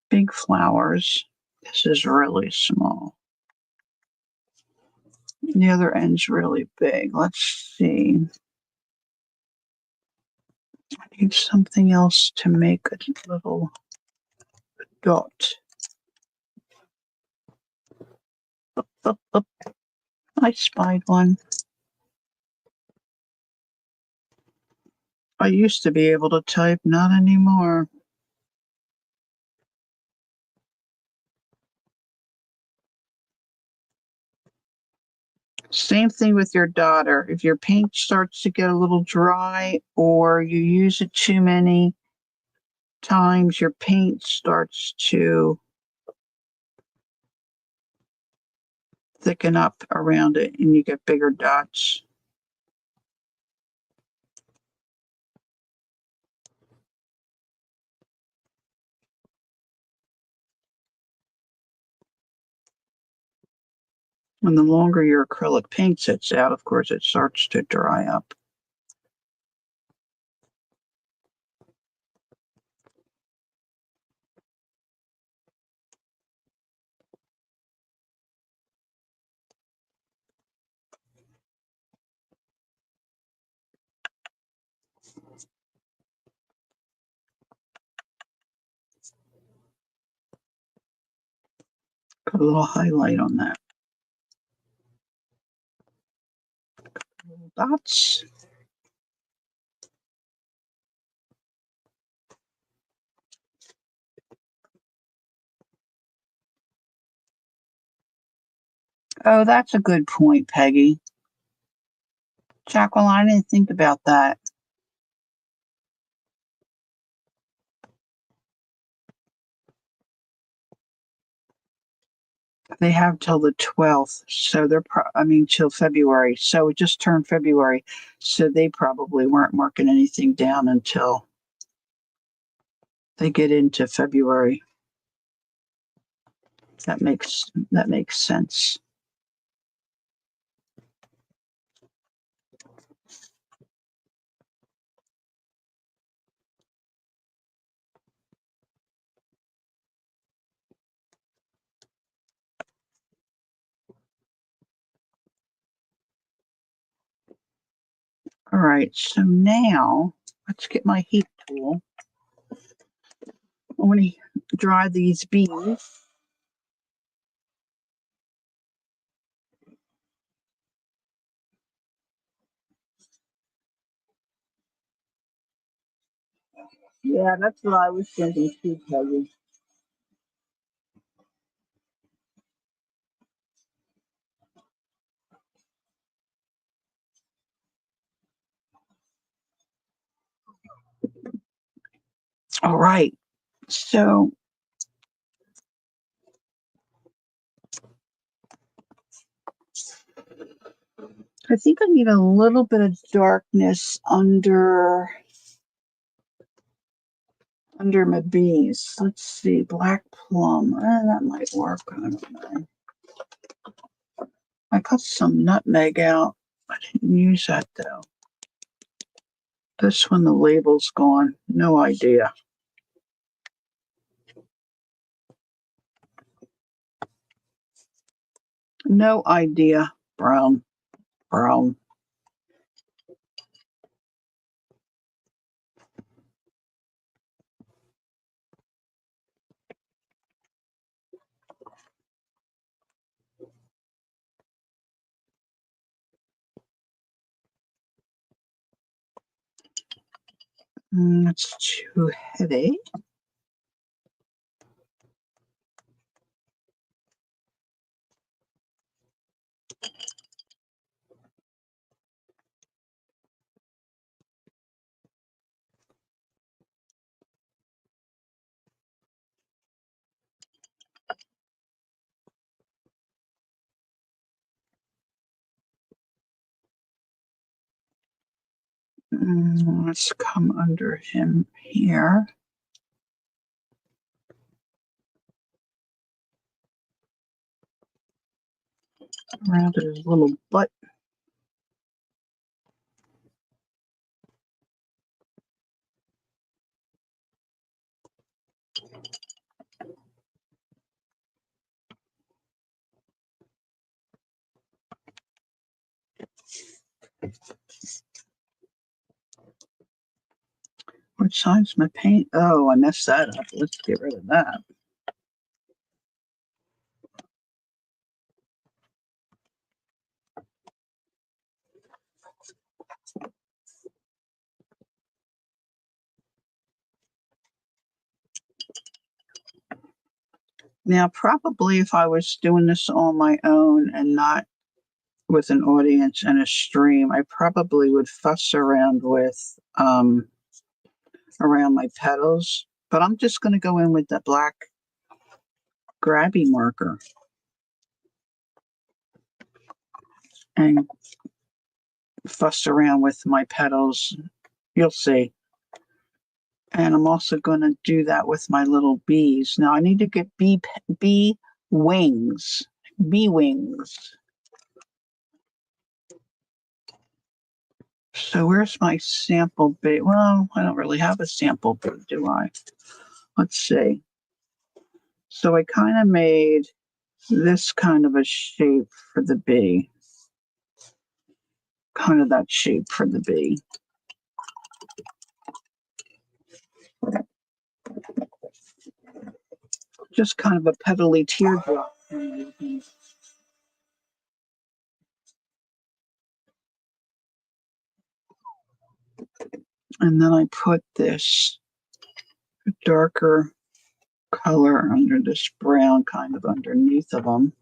big flowers. This is really small. The other end's really big. Let's see. I need something else to make a little dot. Up. I spied one. I used to be able to type, not anymore. Same thing with your daughter. If your paint starts to get a little dry or you use it too many times, your paint starts to thicken up around it and you get bigger dots. And the longer your acrylic paint sits out, of course, it starts to dry up. Put a little highlight on that. Little dots. Oh, that's a good point, Peggy. Jacqueline, I didn't think about that. They have till the 12th, so they're, till February. So it just turned February, so they probably weren't marking anything down until they get into February. That makes sense. All right, so now let's get my heat tool. I want to dry these bees. Yeah, that's what I was thinking too, Peggy. All right. So I think I need a little bit of darkness under my bees. Let's see, black plum. That might work. I don't know. I got some nutmeg out. I didn't use that though. This one, the label's gone. No idea. No idea. Brown. Brown. It's too heavy. Let's come under him here. Around his little butt. Which side's my paint? Oh, I messed that up. Let's get rid of that. Now, probably if I was doing this on my own and not with an audience and a stream, I probably would fuss around with around my petals. But I'm just going to go in with the black Grabbie marker and fuss around with my petals. You'll see. And I'm also going to do that with my little bees. Now I need to get bee wings. Bee wings. So where's my sample bee? Well, I don't really have a sample bee, do I? Let's see. So I kind of made this kind of a shape for the bee. Kind of that shape for the bee. Just kind of a petally teardrop. And then I put this darker color under this brown kind of underneath of them.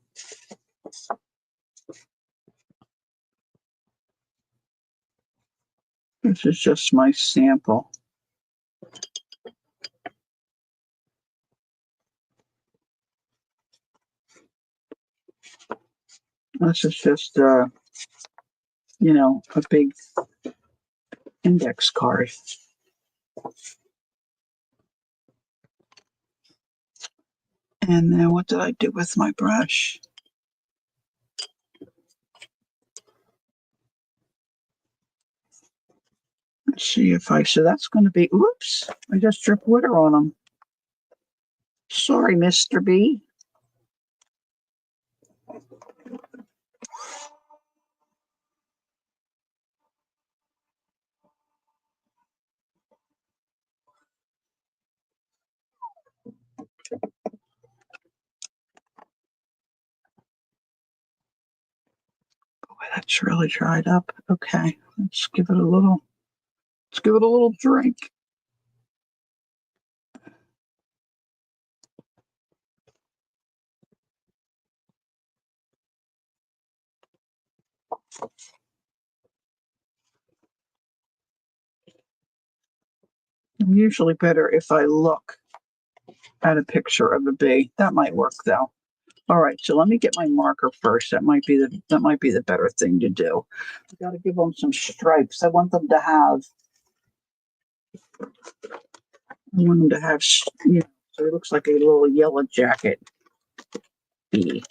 This is just my sample. This is just, you know, a big index card. And then what did I do with my brush? Let's see if so that's going to be, oops, I just dripped water on them. Sorry, Mr. B. Boy, that's really dried up. Okay, let's give it a little drink. I'm usually better if I look at a picture of a bee. That might work though. All right, so let me get my marker first. That might be the better thing to do. I got to give them some stripes. I want them to have. So it looks like a little yellow jacket bee.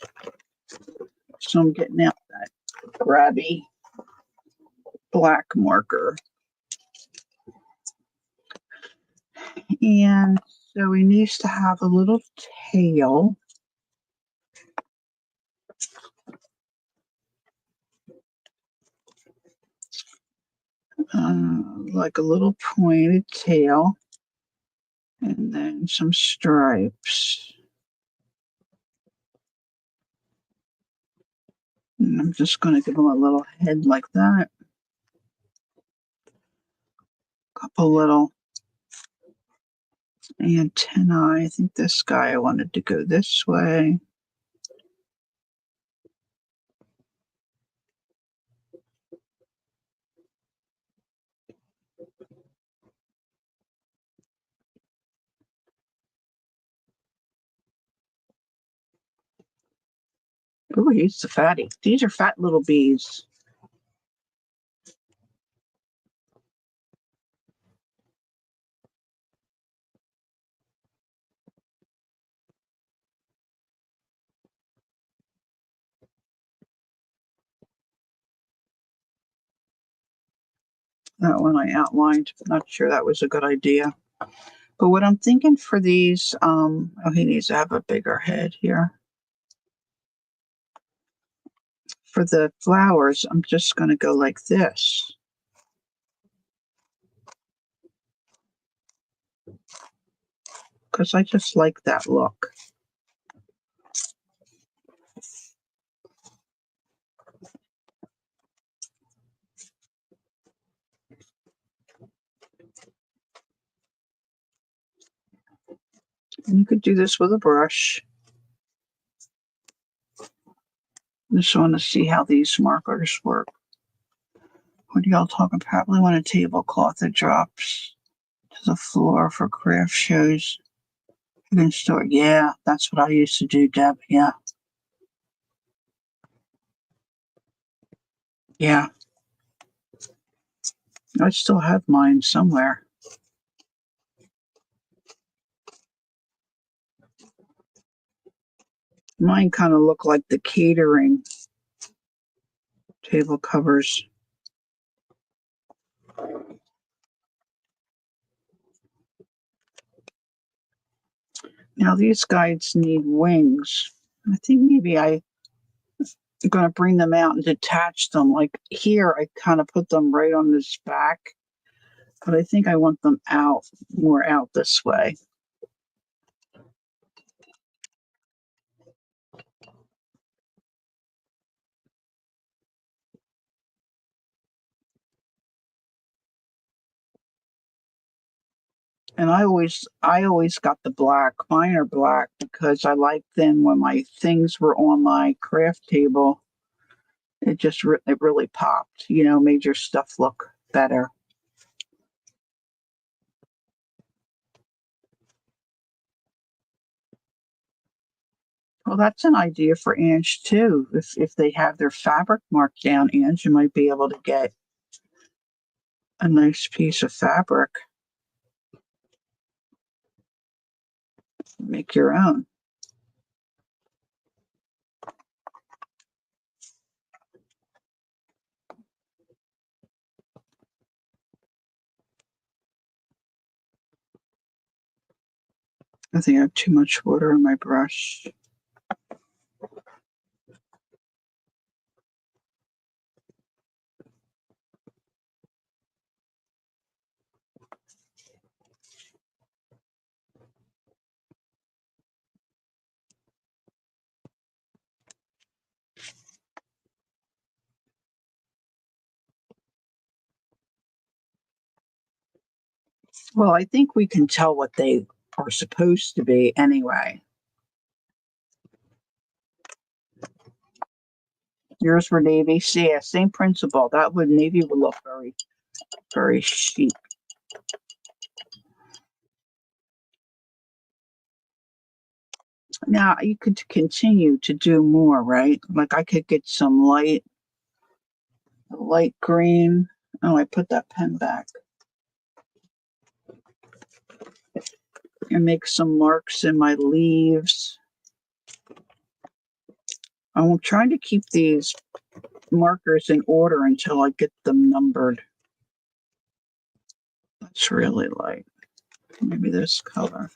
So I'm getting out that Grabbie black marker. And so he needs to have a little tail. Like a little pointed tail. And then some stripes. And I'm just going to give him a little head like that. Couple little antennae. I think this guy I wanted to go this way. Oh, he's the fatty. These are fat little bees. That one I outlined. Not sure that was a good idea. But what I'm thinking for these, he needs to have a bigger head here. For the flowers, I'm just going to go like this. Because I just like that look. And you could do this with a brush. Just want to see how these markers work. What do y'all talk about? Probably want a tablecloth that drops to the floor for craft shows. You can store. Yeah, that's what I used to do, Deb. Yeah. Yeah. I still have mine somewhere. Mine kind of look like the catering table covers. Now these guides need wings. I think maybe I'm going to bring them out and detach them. Like here, I kind of put them right on this back, but I think I want them more out this way. And I always got the black. Mine are black because I like them when my things were on my craft table. It just it really popped, made your stuff look better. Well, that's an idea for Ange too. If they have their fabric marked down, Ange, you might be able to get a nice piece of fabric. Make your own. I think I have too much water in my brush. Well, I think we can tell what they are supposed to be anyway. Yours were navy. See, yeah, same principle. That would navy would look very, very chic. Now you could continue to do more, right? Like I could get some light green. Oh, I put that pen back. And make some marks in my leaves. I'm trying to keep these markers in order until I get them numbered. That's really light. Maybe this color.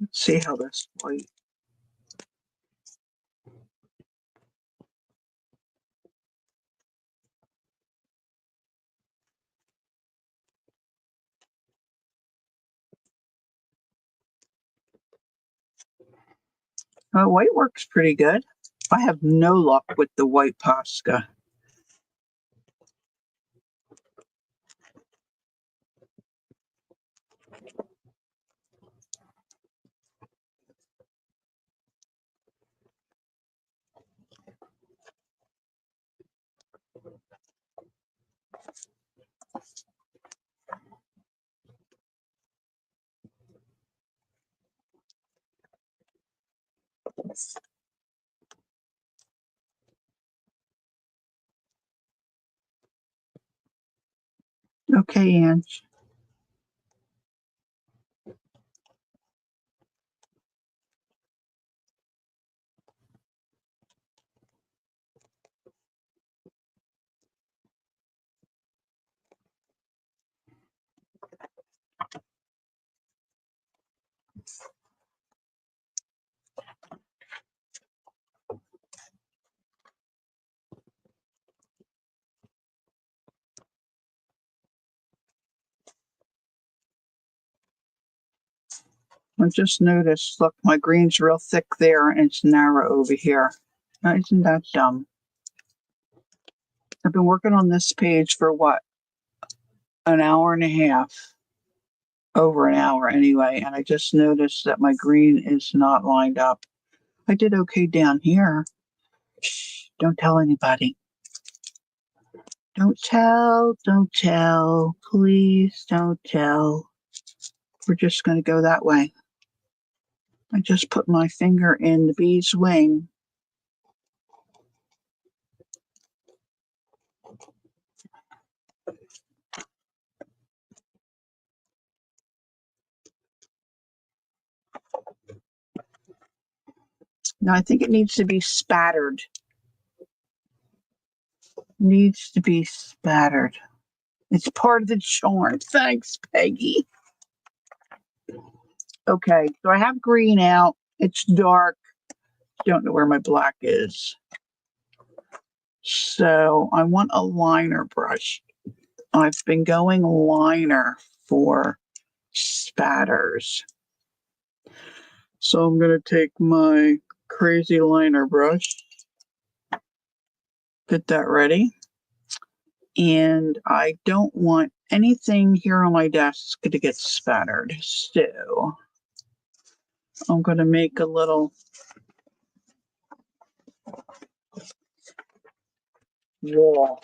Let's see how this white. White works pretty good. I have no luck with the white Posca. Okay, Ange. I just noticed, look, my green's real thick there and it's narrow over here. Now, isn't that dumb? I've been working on this page for what? An hour and a half. Over an hour anyway, and I just noticed that my green is not lined up. I did okay down here. Shh, don't tell anybody. Don't tell, please don't tell. We're just going to go that way. I just put my finger in the bee's wing. Now I think it needs to be spattered. Needs to be spattered. It's part of the charm. Thanks, Peggy. Okay, so I have green out. It's dark. Don't know where my black is. So I want a liner brush. I've been going liner for spatters. So I'm going to take my crazy liner brush, get that ready. And I don't want anything here on my desk to get spattered. So I'm going to make a little wall.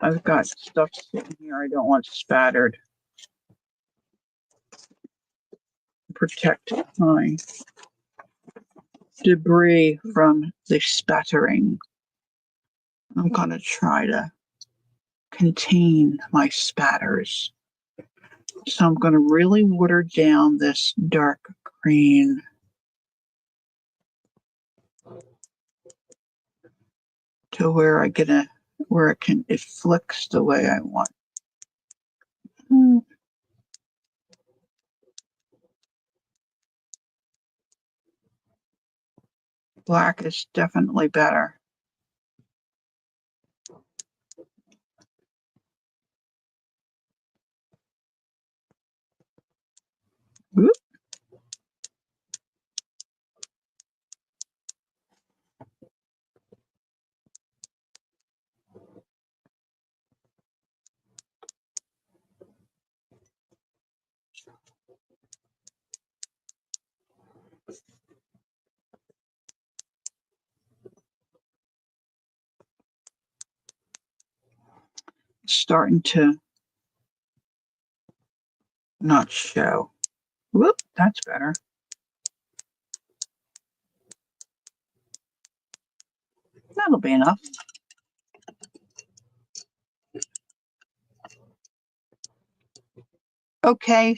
I've got stuff sitting here I don't want spattered. Protect my debris from the spattering. I'm going to try to contain my spatters. So I'm going to really water down this dark green. To where it flicks the way I want. Black is definitely better. Whoop. Starting to not show. Whoop, that's better. That'll be enough. Okay,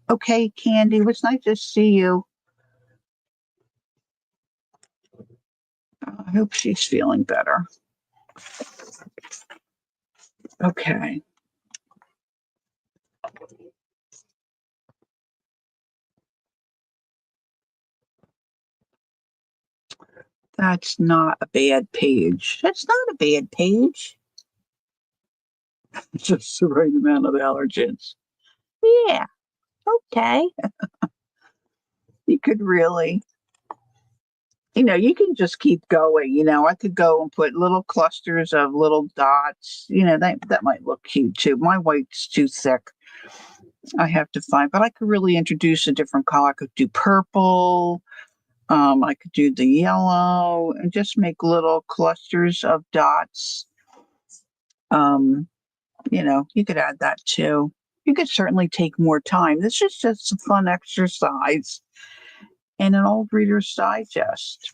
okay, Candy, it was nice to see you. I hope she's feeling better. Okay. That's not a bad page. That's not a bad page. Just the right amount of allergens. Yeah, okay. You could really, you can just keep going. I could go and put little clusters of little dots. That might look cute too. My white's too thick. I have to find, but I could really introduce a different color. I could do purple. I could do the yellow and just make little clusters of dots. You could add that too. You could certainly take more time. This is just a fun exercise in an old Reader's Digest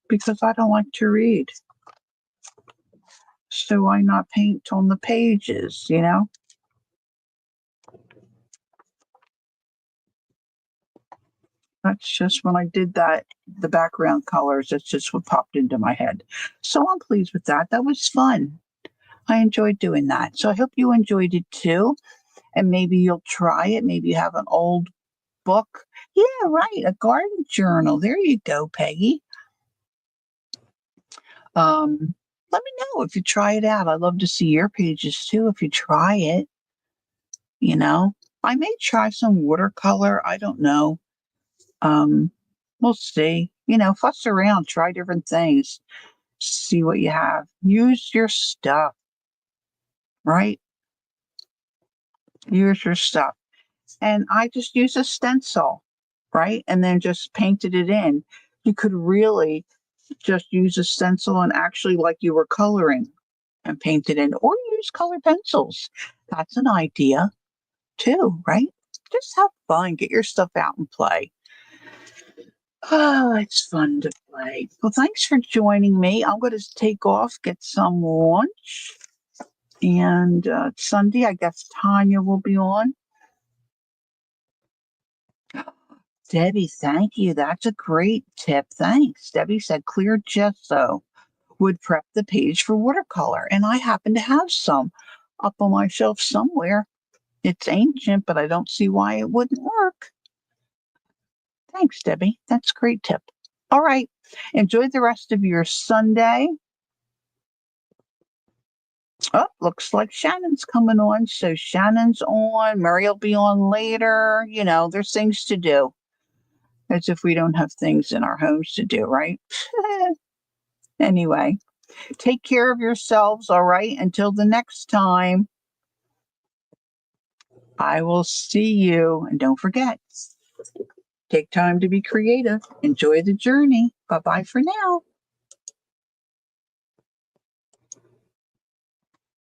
because I don't like to read. So why not paint on the pages, That's just when I did that, the background colors, that's just what popped into my head. So I'm pleased with that. That was fun. I enjoyed doing that. So I hope you enjoyed it too. And maybe you'll try it. Maybe you have an old book. Yeah, right. A garden journal. There you go, Peggy. Let me know if you try it out. I'd love to see your pages too if you try it. I may try some watercolor. I don't know. Um, we'll see. Fuss around, try different things, see what you have. Use your stuff, right? Use your stuff. And I just use a stencil, right? And then just painted it in. You could really just use a stencil and actually like you were coloring and paint it in, or use color pencils. That's an idea too, right? Just have fun, get your stuff out and play. Oh, it's fun to play. Well, thanks for joining me. I'm going to take off, get some lunch. And Sunday, I guess Tanya will be on. Debbie, thank you. That's a great tip. Thanks. Debbie said clear gesso would prep the page for watercolor. And I happen to have some up on my shelf somewhere. It's ancient, but I don't see why it wouldn't work. Thanks, Debbie. That's a great tip. All right. Enjoy the rest of your Sunday. Oh, looks like Shannon's coming on. So Shannon's on. Mary will be on later. There's things to do. As if we don't have things in our homes to do, right? Anyway, take care of yourselves, all right? Until the next time, I will see you. And don't forget, take time to be creative. Enjoy the journey. Bye-bye for now.